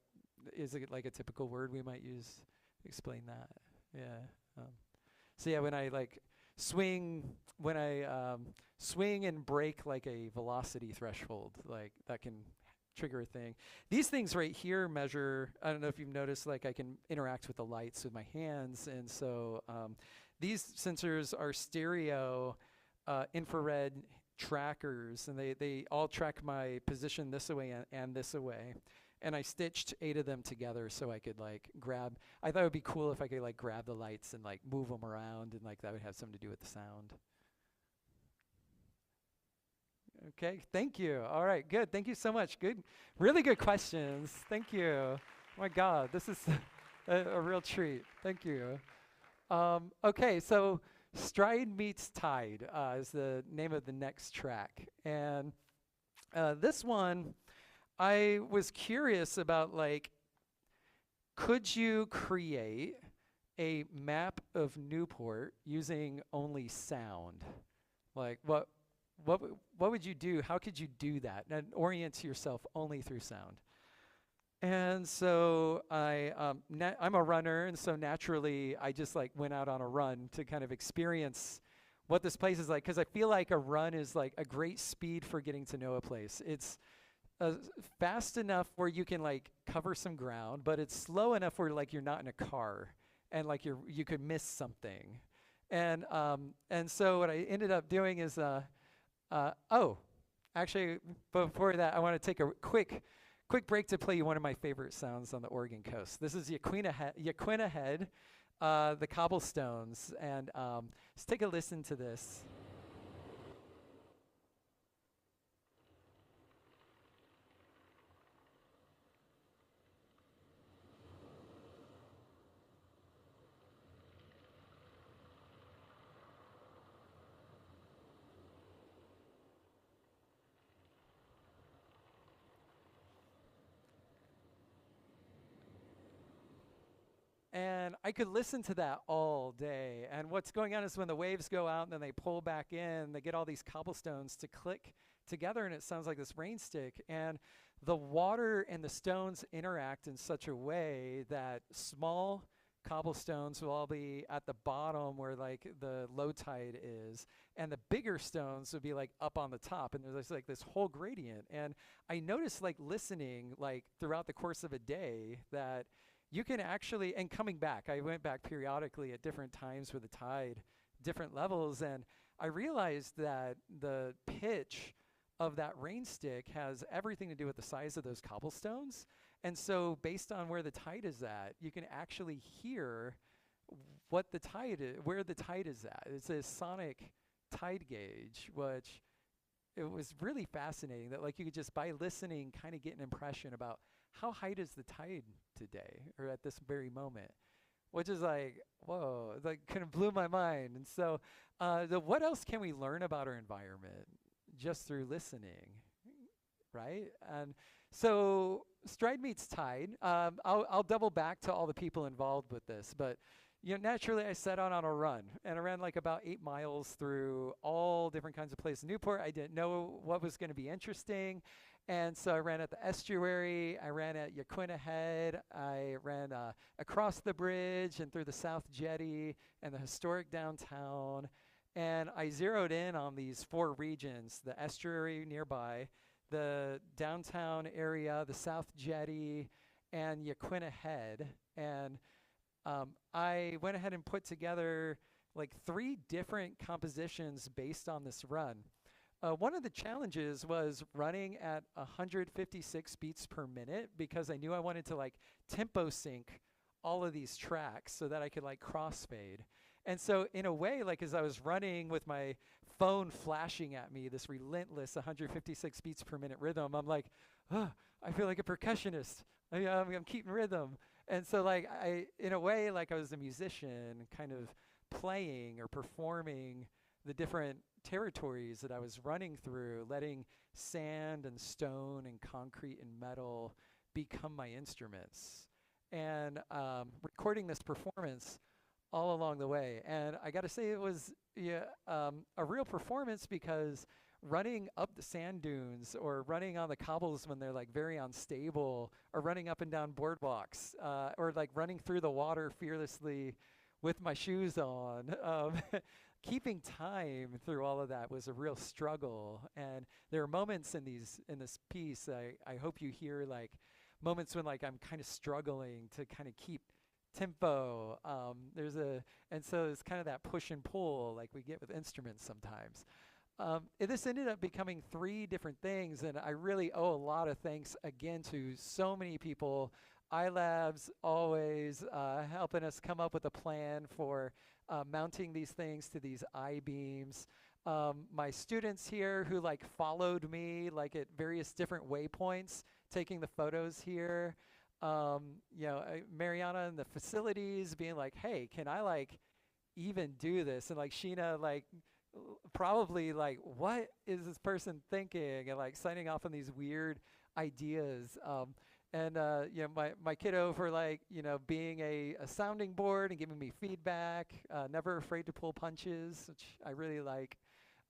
is like a typical word we might use to explain that. Yeah. So yeah, when I like swing, when I swing and break like a velocity threshold, like that can trigger a thing. These things right here measure, I don't know if you've noticed, like I can interact with the lights with my hands. And so these sensors are stereo infrared trackers, and they all track my position this way and this way. And I stitched 8 of them together so I could like grab, I thought it would be cool if I could like grab the lights and like move them around, and like that would have something to do with the sound. Okay, thank you. All right, good. Thank you so much. Good, really good questions. Thank you. Oh my God, this is a real treat. Thank you. Okay, so Stride Meets Tide is the name of the next track. And this one, I was curious about, like, could you create a map of Newport using only sound? Like, what would you do? How could you do that and orient yourself only through sound? And so I'm a runner, and so naturally I just like went out on a run to kind of experience what this place is like, because I feel like a run is like a great speed for getting to know a place. It's fast enough where you can like cover some ground, but it's slow enough where like you're not in a car and like you could miss something. And so what I ended up doing is actually before that I want to take a quick break to play you one of my favorite sounds on the Oregon coast. This is Yaquina Head, the cobblestones, and let's take a listen to this. And I could listen to that all day. And what's going on is when the waves go out and then they pull back in, they get all these cobblestones to click together, and it sounds like this rain stick. And the water and the stones interact in such a way that small cobblestones will all be at the bottom where like the low tide is, and the bigger stones would be like up on the top, and there's like this whole gradient. And I noticed like listening like throughout the course of a day that you can actually, and coming back, I went back periodically at different times with the tide, different levels, and I realized that the pitch of that rain stick has everything to do with the size of those cobblestones. And so based on where the tide is at, you can actually hear what the tide is, where the tide is at. It's a sonic tide gauge, which it was really fascinating that like you could just by listening kind of get an impression about how high is the tide today or at this very moment, which is like, whoa, like kind of blew my mind. And so what else can we learn about our environment just through listening, right? And so Stride Meets Tide, I'll double back to all the people involved with this, but you know, naturally I set out on a run, and I ran like about 8 miles through all different kinds of places in Newport. I didn't know what was going to be interesting. And so I ran at the estuary, I ran at Yaquina Head, I ran across the bridge and through the South Jetty and the historic downtown. And I zeroed in on these 4 regions: the estuary nearby, the downtown area, the South Jetty, and Yaquina Head. And I went ahead and put together like 3 different compositions based on this run. One of the challenges was running at 156 beats per minute, because I knew I wanted to like tempo sync all of these tracks so that I could like crossfade. And so in a way, like as I was running with my phone flashing at me this relentless 156 beats per minute rhythm, I'm like, oh, I feel like a percussionist. I'm keeping rhythm. And so like in a way, like I was a musician kind of playing or performing the different territories that I was running through, letting sand and stone and concrete and metal become my instruments. And recording this performance all along the way. And I got to say, it was a real performance, because running up the sand dunes or running on the cobbles when they're like very unstable, or running up and down boardwalks, or like running through the water fearlessly with my shoes on, keeping time through all of that was a real struggle. And there are moments in this piece, I hope you hear like moments when like I'm kind of struggling to kind of keep tempo. And so it's kind of that push and pull like we get with instruments sometimes. This ended up becoming 3 different things, and I really owe a lot of thanks again to so many people. iLabs always helping us come up with a plan for mounting these things to these I-beams. My students here who like followed me like at various different waypoints, taking the photos here. Mariana in the facilities being like, hey, can I like even do this? And like Sheena like probably like, what is this person thinking? And like signing off on these weird ideas. My kiddo for like, being a sounding board and giving me feedback, never afraid to pull punches, which I really like.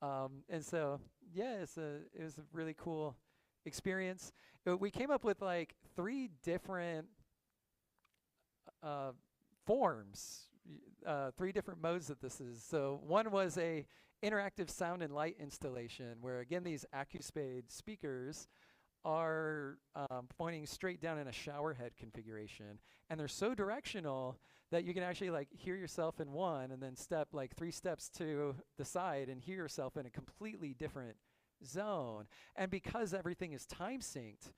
And so, yeah, it was a really cool experience. We came up with like 3 different forms, 3 different modes that this is. So one was a interactive sound and light installation, where again, these AccuSpade speakers are pointing straight down in a shower head configuration, and they're so directional that you can actually like hear yourself in one and then step like 3 steps to the side and hear yourself in a completely different zone. And because everything is time synced,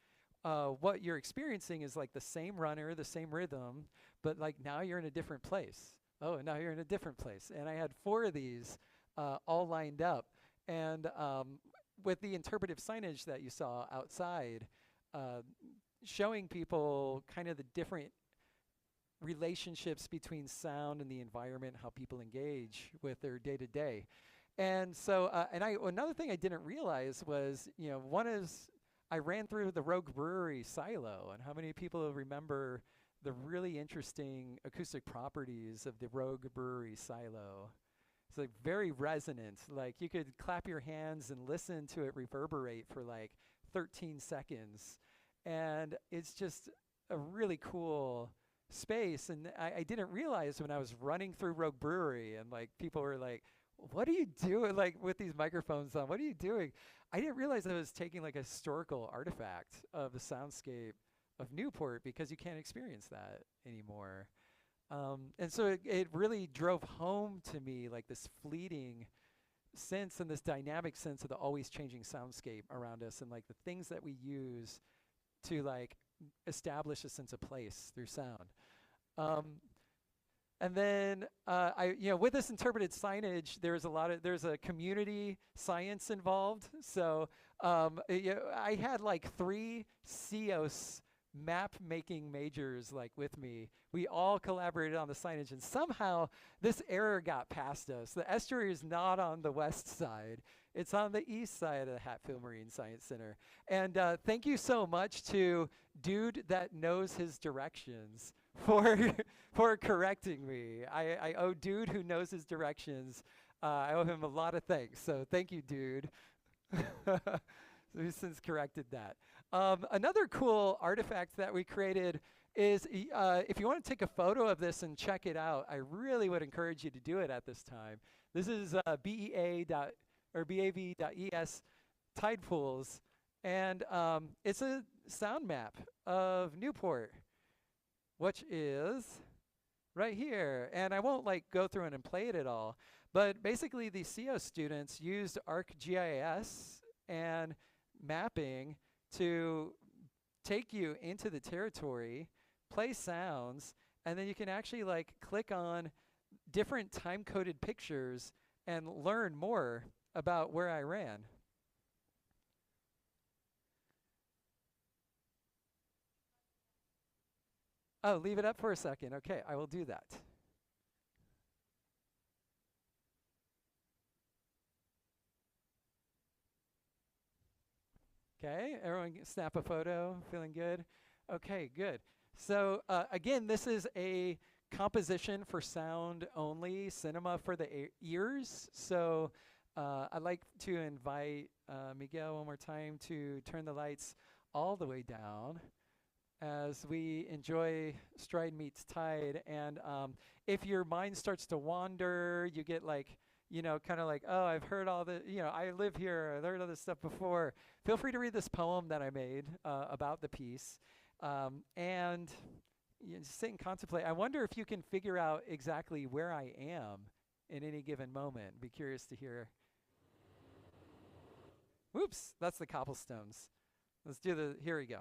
what you're experiencing is like the same runner, the same rhythm, but like now you're in a different place. Oh, now you're in a different place. And I had 4 of these all lined up. And with the interpretive signage that you saw outside, showing people kind of the different relationships between sound and the environment, how people engage with their day-to-day. And so, another thing I didn't realize was, one is I ran through the Rogue Brewery silo, and how many people remember the really interesting acoustic properties of the Rogue Brewery silo? It's like very resonant. Like you could clap your hands and listen to it reverberate for like 13 seconds. And it's just a really cool space. And I didn't realize when I was running through Rogue Brewery and like people were like, what are you doing like with these microphones on? What are you doing? I didn't realize I was taking like a historical artifact of the soundscape of Newport, because you can't experience that anymore. And so it really drove home to me like this fleeting sense and this dynamic sense of the always changing soundscape around us, and like the things that we use to like establish a sense of place through sound. And then with this interpreted signage, there's a community science involved. So I had like 3 CEOs map making majors like with me. We all collaborated on the signage, and somehow this error got past us. The estuary is not on the west side. It's on the east side of the Hatfield Marine Science Center. And thank you so much to Dude That Knows His Directions for correcting me. I owe Dude Who Knows His Directions, I owe him a lot of thanks. So thank you, Dude. So he's since corrected that. Another cool artifact that we created is if you want to take a photo of this and check it out, I really would encourage you to do it at this time. This is BAV.ES tide pools, and it's a sound map of Newport, which is right here. And I won't like go through and play it at all, but basically the CO students used ArcGIS and mapping to take you into the territory, play sounds, and then you can actually like click on different time-coded pictures and learn more about where I ran. Oh, leave it up for a second. Okay, I will do that. Okay, everyone snap a photo, feeling good? Okay, good. So again, this is a composition for sound only, cinema for the ears. So I'd like to invite Miguel one more time to turn the lights all the way down as we enjoy Stride Meets Tide. And if your mind starts to wander, you get like, you know, kind of like, oh, I've heard all the, you know, I live here, I've heard all this stuff before. Feel free to read this poem that I made about the piece. And you just sit and contemplate. I wonder if you can figure out exactly where I am in any given moment. Be curious to hear. Whoops, that's the cobblestones. Let's do the, here we go.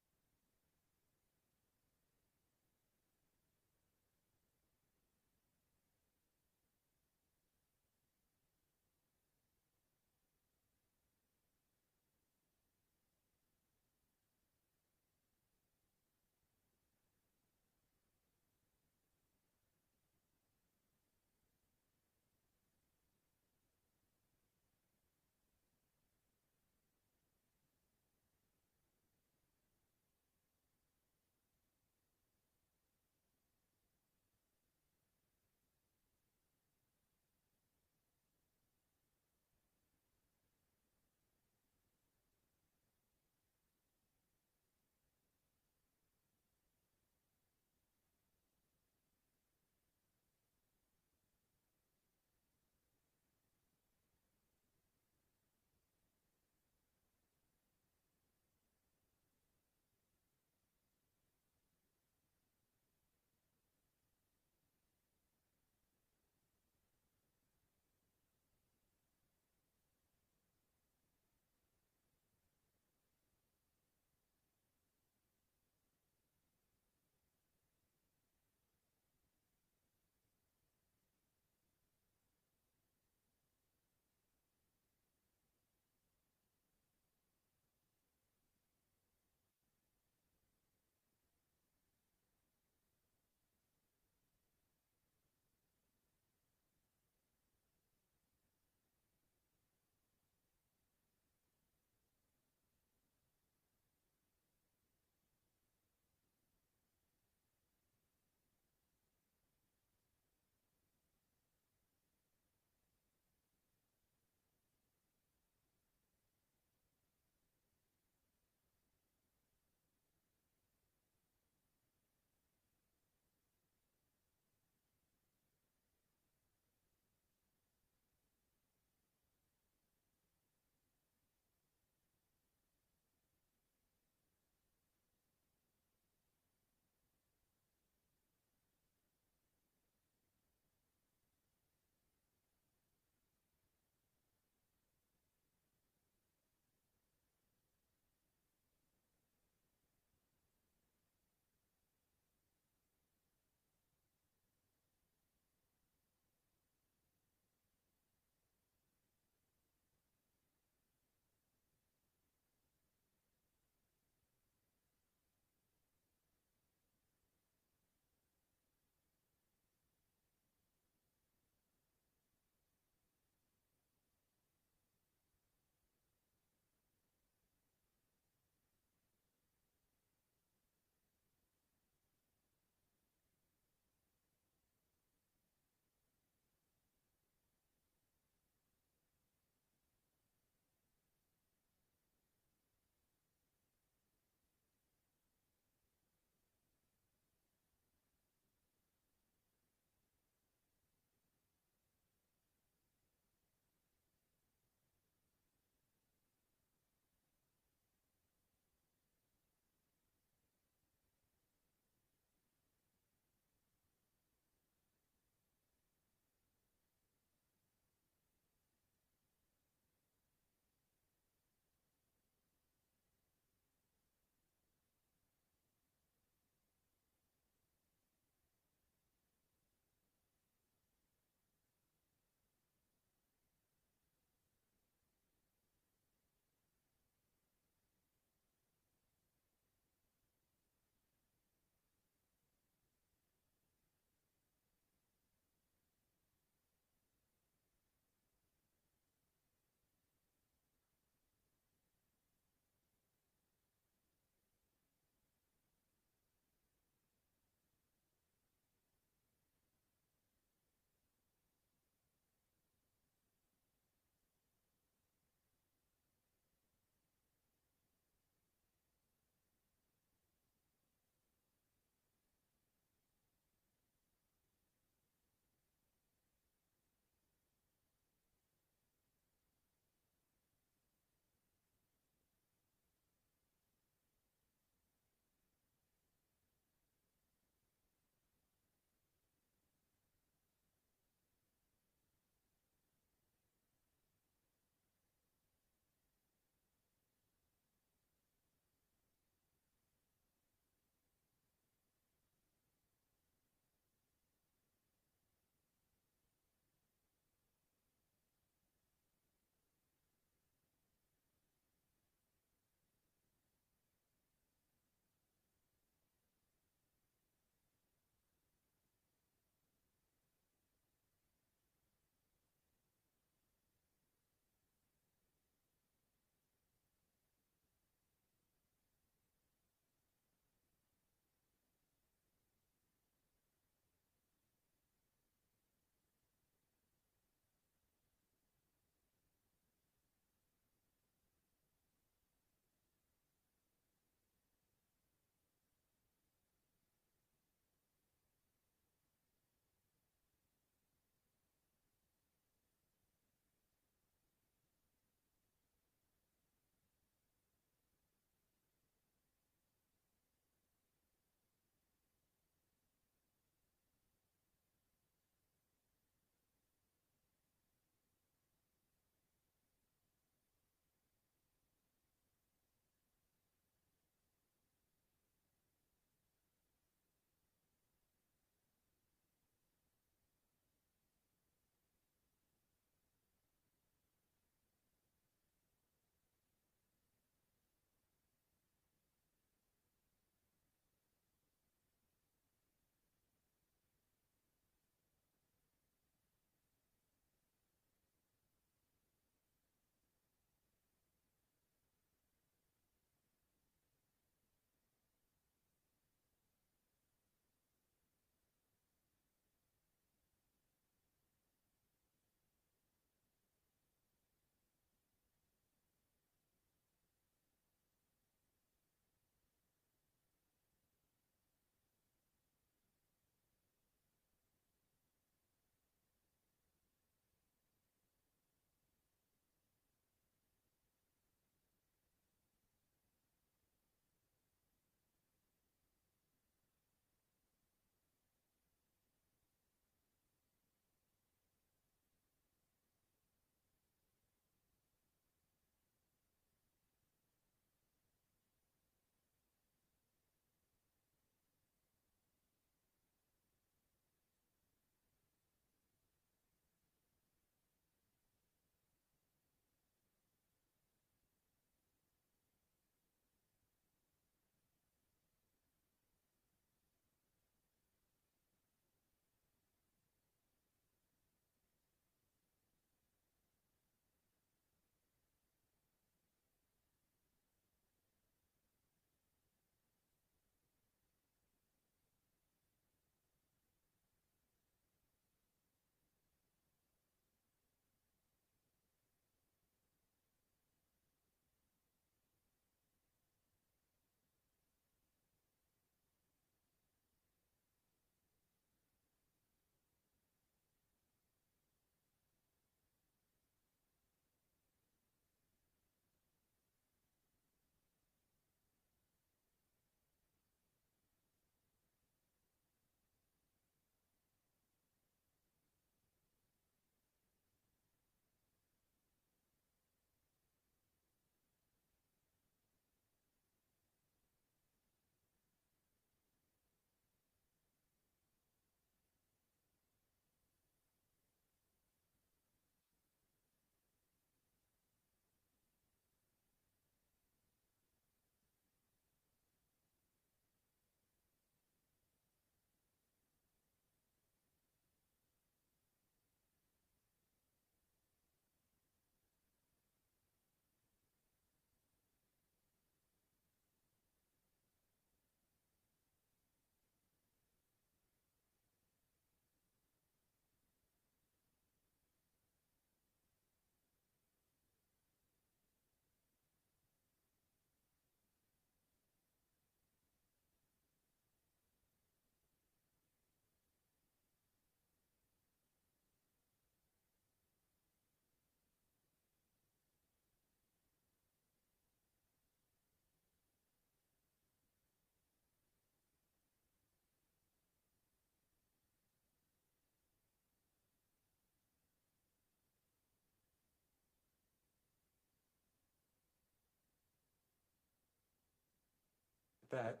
that.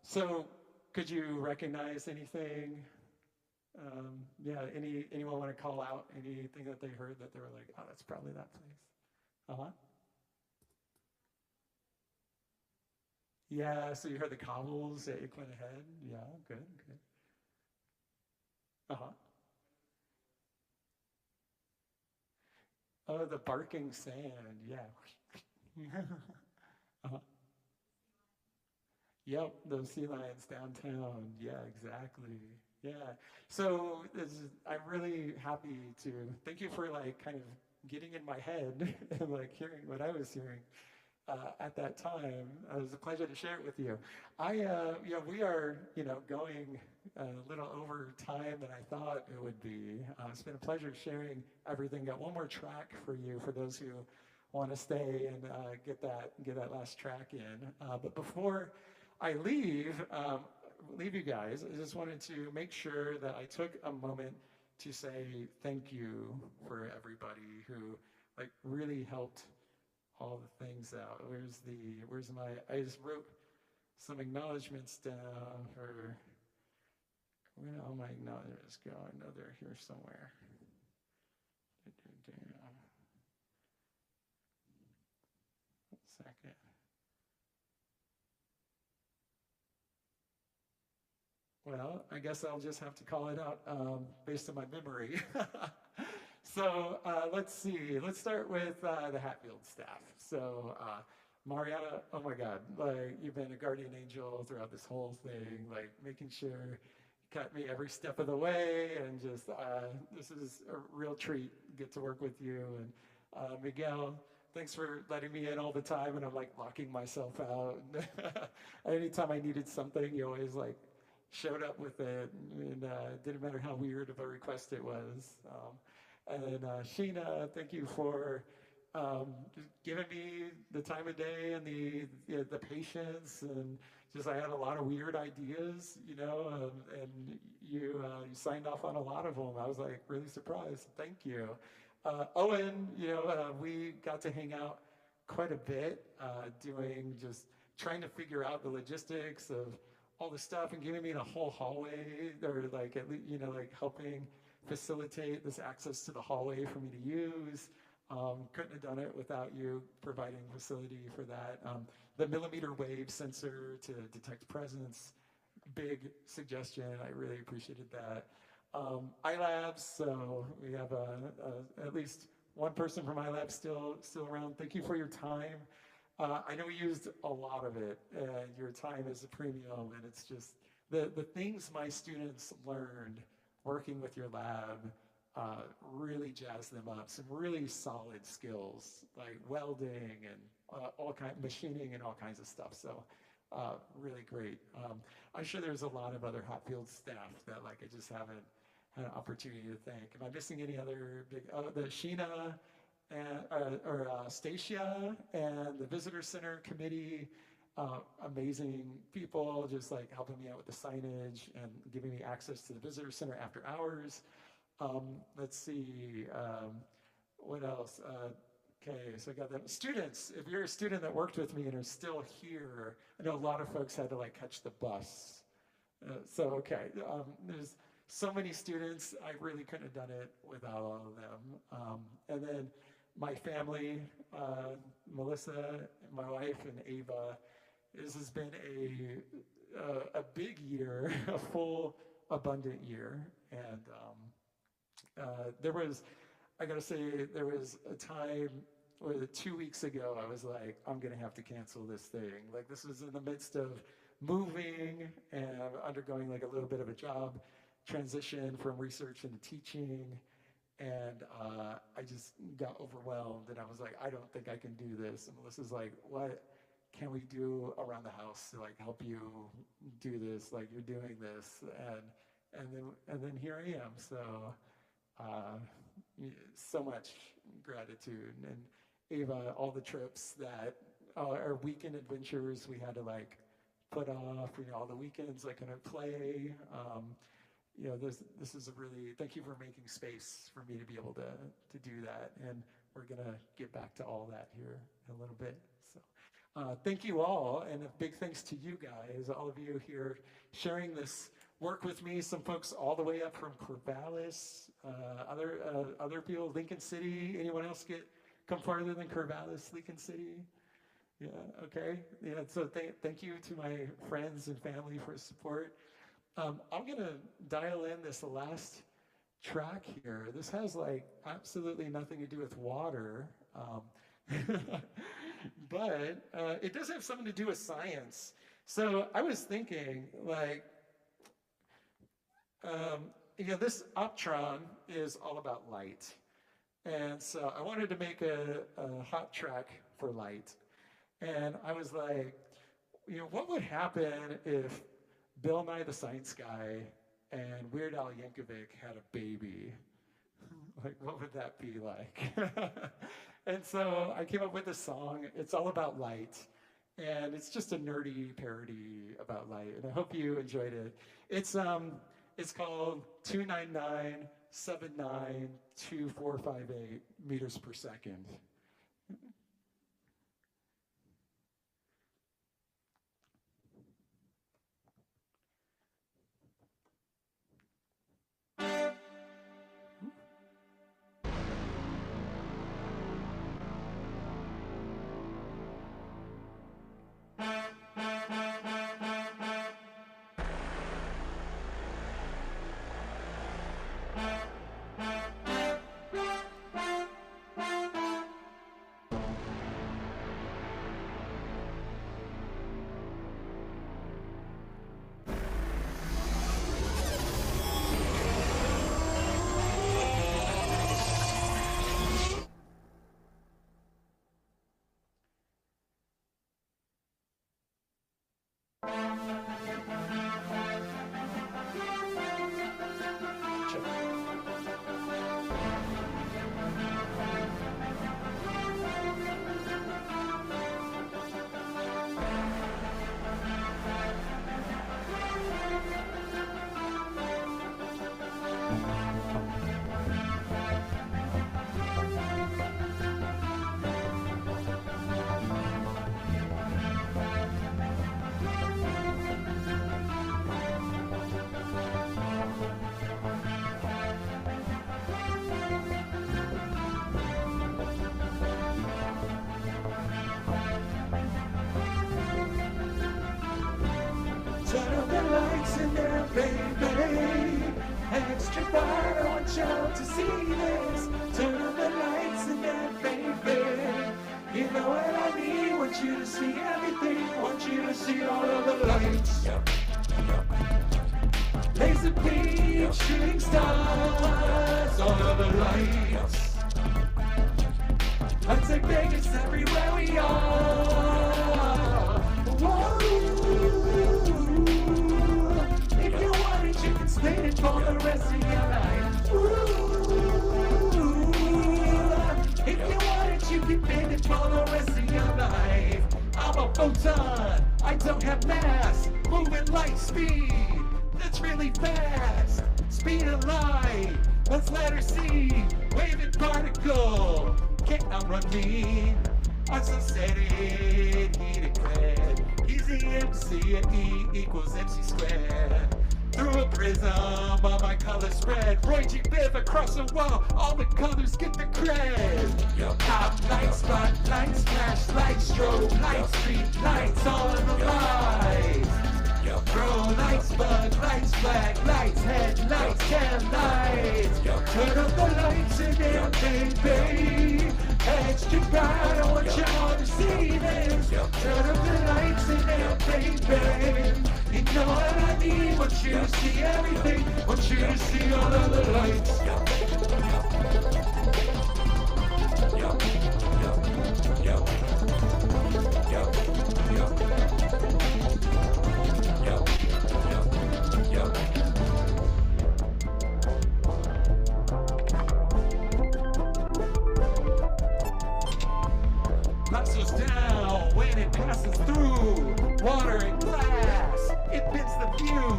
So could you recognize anything? Yeah, anyone want to call out anything that they heard that they were like, oh, that's probably that place? Uh-huh. Yeah, so you heard the cobbles at Quinn ahead. Yeah, good, good. Uh-huh. Oh, the barking sand. Yeah. Uh-huh. Yep, those sea lions downtown. Yeah, exactly. Yeah. So I'm really happy to thank you for like kind of getting in my head and like hearing what I was hearing at that time. It was a pleasure to share it with you. We are, going a little over time than I thought it would be. It's been a pleasure sharing everything. Got one more track for you for those who want to stay and get that last track in. But before I leave you guys, I just wanted to make sure that I took a moment to say thank you for everybody who like really helped all the things out. I just wrote some acknowledgments down for, where did all my acknowledgments go? I know they're here somewhere. One second. Well, I guess I'll just have to call it out based on my memory. So let's see. Let's start with the Hatfield staff. So Mariana, oh my God, like you've been a guardian angel throughout this whole thing, like making sure you got me every step of the way, and just this is a real treat to get to work with you. And Miguel, thanks for letting me in all the time, and I'm like locking myself out. Anytime I needed something, you always like showed up with it, and didn't matter how weird of a request it was. And then Sheena, thank you for just giving me the time of day and the patience, and just I had a lot of weird ideas, and you signed off on a lot of them. I was like really surprised. Thank you. Owen, we got to hang out quite a bit, doing just trying to figure out the logistics of all the stuff and giving me the whole hallway, or like at least like helping facilitate this access to the hallway for me to use. Couldn't have done it without you providing facility for that. The millimeter wave sensor to detect presence, big suggestion. I really appreciated that. iLabs, so we have at least one person from iLabs still around. Thank you for your time. I know we used a lot of it, and your time is a premium, and it's just the things my students learned working with your lab really jazzed them up. Some really solid skills like welding and all kind machining and all kinds of stuff. So really great. I'm sure there's a lot of other Hatfield staff that like I just haven't had an opportunity to thank. Am I missing any other big? The Sheena. Or Stacia and the Visitor Center Committee, amazing people, just like helping me out with the signage and giving me access to the Visitor Center after hours. Let's see, what else? Okay, so I got them. Students, if you're a student that worked with me and are still here, I know a lot of folks had to like catch the bus. Okay, there's so many students, I really couldn't have done it without all of them. And then my family, Melissa, my wife, and Ava. This has been a big year, a full, abundant year. And I gotta say, there was a time where 2 weeks ago, I was like, I'm gonna have to cancel this thing. Like this was in the midst of moving and undergoing like a little bit of a job transition from research into teaching. And I just got overwhelmed, and I was like, I don't think I can do this. And Melissa's like, what can we do around the house to like help you do this? Like you're doing this, and then here I am. So so much gratitude. And Ava, all the trips that our weekend adventures we had to like put off. All the weekends I couldn't play. This is a really, thank you for making space for me to be able to do that. And we're going to get back to all that here in a little bit. So Thank you all, and a big thanks to you guys, all of you here sharing this work with me. Some folks all the way up from Corvallis, other people, Lincoln City. Anyone else come farther than Corvallis, Lincoln City? Yeah, okay. Yeah, so thank you to my friends and family for support. I'm gonna dial in this last track here. This has like absolutely nothing to do with water, but it does have something to do with science. So I was thinking, like, this Optron is all about light. And so I wanted to make a hot track for light. And I was like, what would happen if Bill Nye the Science Guy and Weird Al Yankovic had a baby? Like, what would that be like? And so I came up with this song. It's all about light. And it's just a nerdy parody about light. And I hope you enjoyed it. It's called 299792458 meters per second. Turn up the lights in there, baby. Extra bright, I want y'all to see this. Turn up the lights in there, baby. You know what I mean? Want you to see everything. Want you to see all of the lights. Laser beam, shooting stars, all of the lights. Lights like Vegas everywhere we are. Whoa. If you want it, you can spin it for the rest of your life. Ooh. If you want it, you can spin it for the rest of your life. I'm a photon, I don't have mass. Moving light speed, that's really fast. Speed of light, let's let her see. Waving particle, can't outrun me. I'm so steady, he declared. He's the MC at E equals MC squared. Through a prism, all my colors spread. Roy G. Biv across the wall, all the colors get the cred. Your pop lights, spotlights, flashlights, strobe lights, street lights, all of the lights. Throw lights, bug lights, flag lights, headlights, tail lights. Turn up the lights in there, baby. Extra bright, I want y'all to see this. Turn up the lights in there, baby. You know what I need, want you to see everything. Want you to see all of the lights. Lights goes down when it passes through water and glass. It bends the view,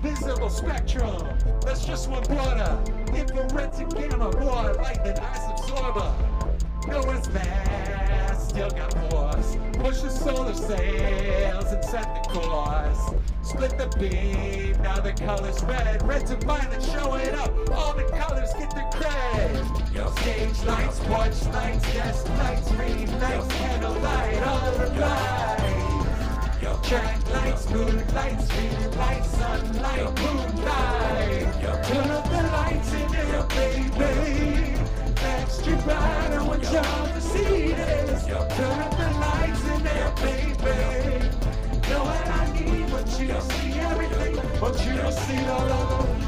visible spectrum. That's just one blotter. Infrared to gamma, more light than ice absorber. Noah's vast. still got force. Push the solar sails and set the course. Split the beam, now the color's red. Red to violet showing up, all the colors get the cred. Yo, stage lights, watch lights, guest lights, read lights, candlelight, all the lights. Yo, track lights, mood lights, read lights, sunlight, moonlight. Yo, turn up the lights in there, baby. Extra bright, I want y'all to see this. Yo, turn up the lights in there, baby. Know what I need, want you to see everything, want you to see all of them.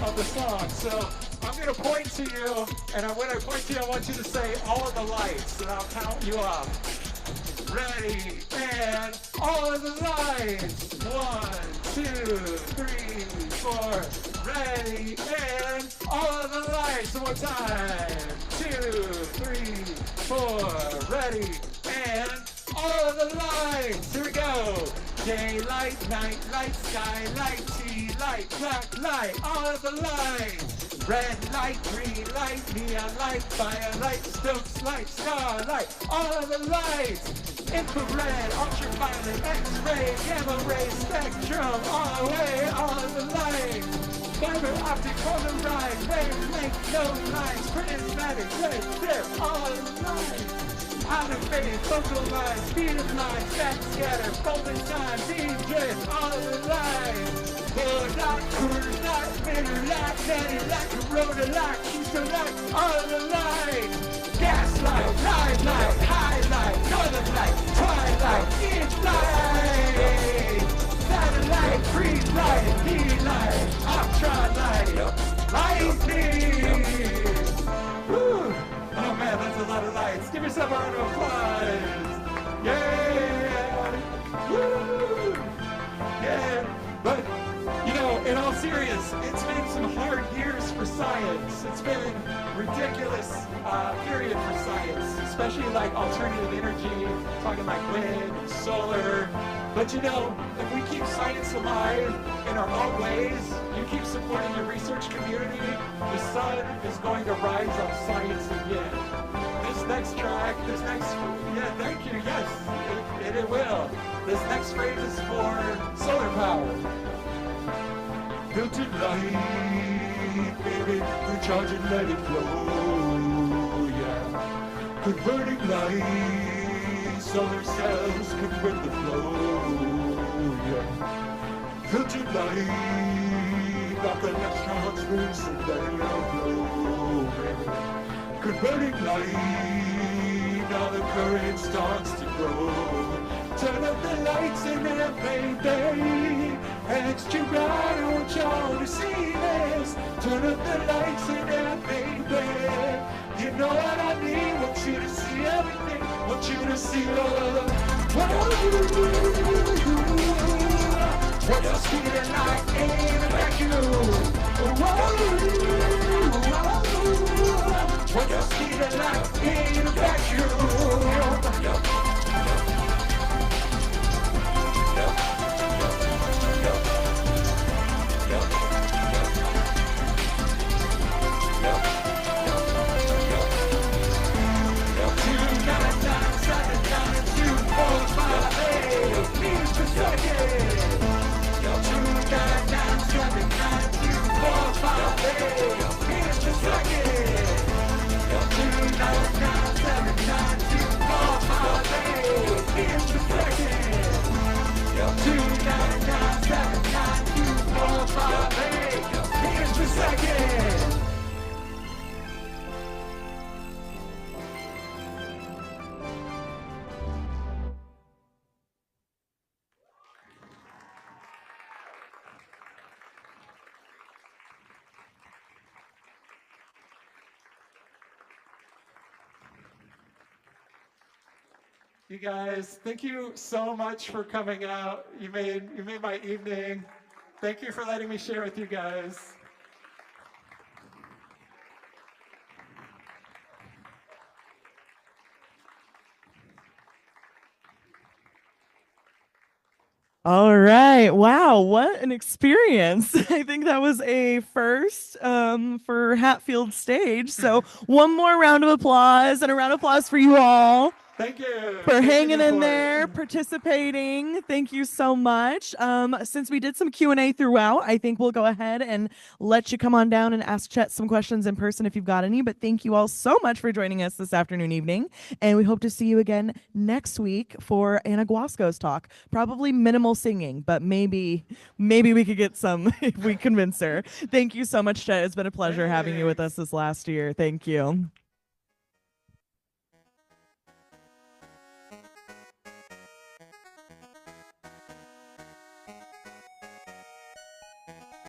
Of the song. So I'm going to point to you, and when I point to you, I want you to say all of the lights, and I'll count you up. Ready, and all of the lights. 1, 2, 3, 4. Ready, and all of the lights. One more time. 2, 3, 4. Ready, and all of the lights. Here we go. Daylight, night light, skylight, tea light, black light, all of the lights. Red light, green light, neon light, firelight, Stokes light, starlight, all of the lights. Infrared, ultraviolet, X-ray, gamma ray, spectrum, all the way, all of the lights. Fiber optic, polarized, wavelength, no lines, prismatic, red dip, all of the lights. Out of phase, focal lines, speed of light, back scatter, folding time, drift, all of the lights. Core light, quarter light, middle light, netty light, corona light, Keystone light, all of the lights. Gas light, live light, highlight, northern light, twilight, inch light. Satellite, freeze light, D light, optron light, lightning. Woo! Oh man, that's a lot of lights. Give yourself a round of applause. Yeah! Woo! Yeah! But, you know, in all seriousness, it's been some hard years for science. It's been a ridiculous period for science, especially like alternative energy, talking like wind and solar. But you know, if we keep science alive in our own ways, you keep supporting the research community, the sun is going to rise on science again. This next track, yeah, thank you, yes, it will. This next phrase is for solar power. Built-in light, baby, recharge and let it flow, yeah. Converting light, solar cells convert the flow, yeah. Filtered light, got the electrons loose and let it flow, baby. Converting light, now the current starts to grow. Turn up the lights in there, baby. Extra bright, I want y'all to see this. Turn up the lights in there, baby. You know what I need, want you to see everything. Want you to see all of the just feeling like in a vacuum. We're just feeling like in a vacuum. You guys, thank you so much for coming out. You made my evening. Thank you for letting me share with you guys. All right. Wow, what an experience. I think that was a first for Hatfield stage. So one more round of applause and a round of applause for you all. Thank you For hanging in there, participating. Thank you so much. Since we did some Q&A throughout, I think we'll go ahead and let you come on down and ask Chet some questions in person if you've got any. But thank you all so much for joining us this afternoon, evening. And we hope to see you again next week for Anna Guasco's talk. Probably minimal singing, but maybe we could get some if we convince her. Thank you so much, Chet. It's been a pleasure having you with us this last year. Thank you.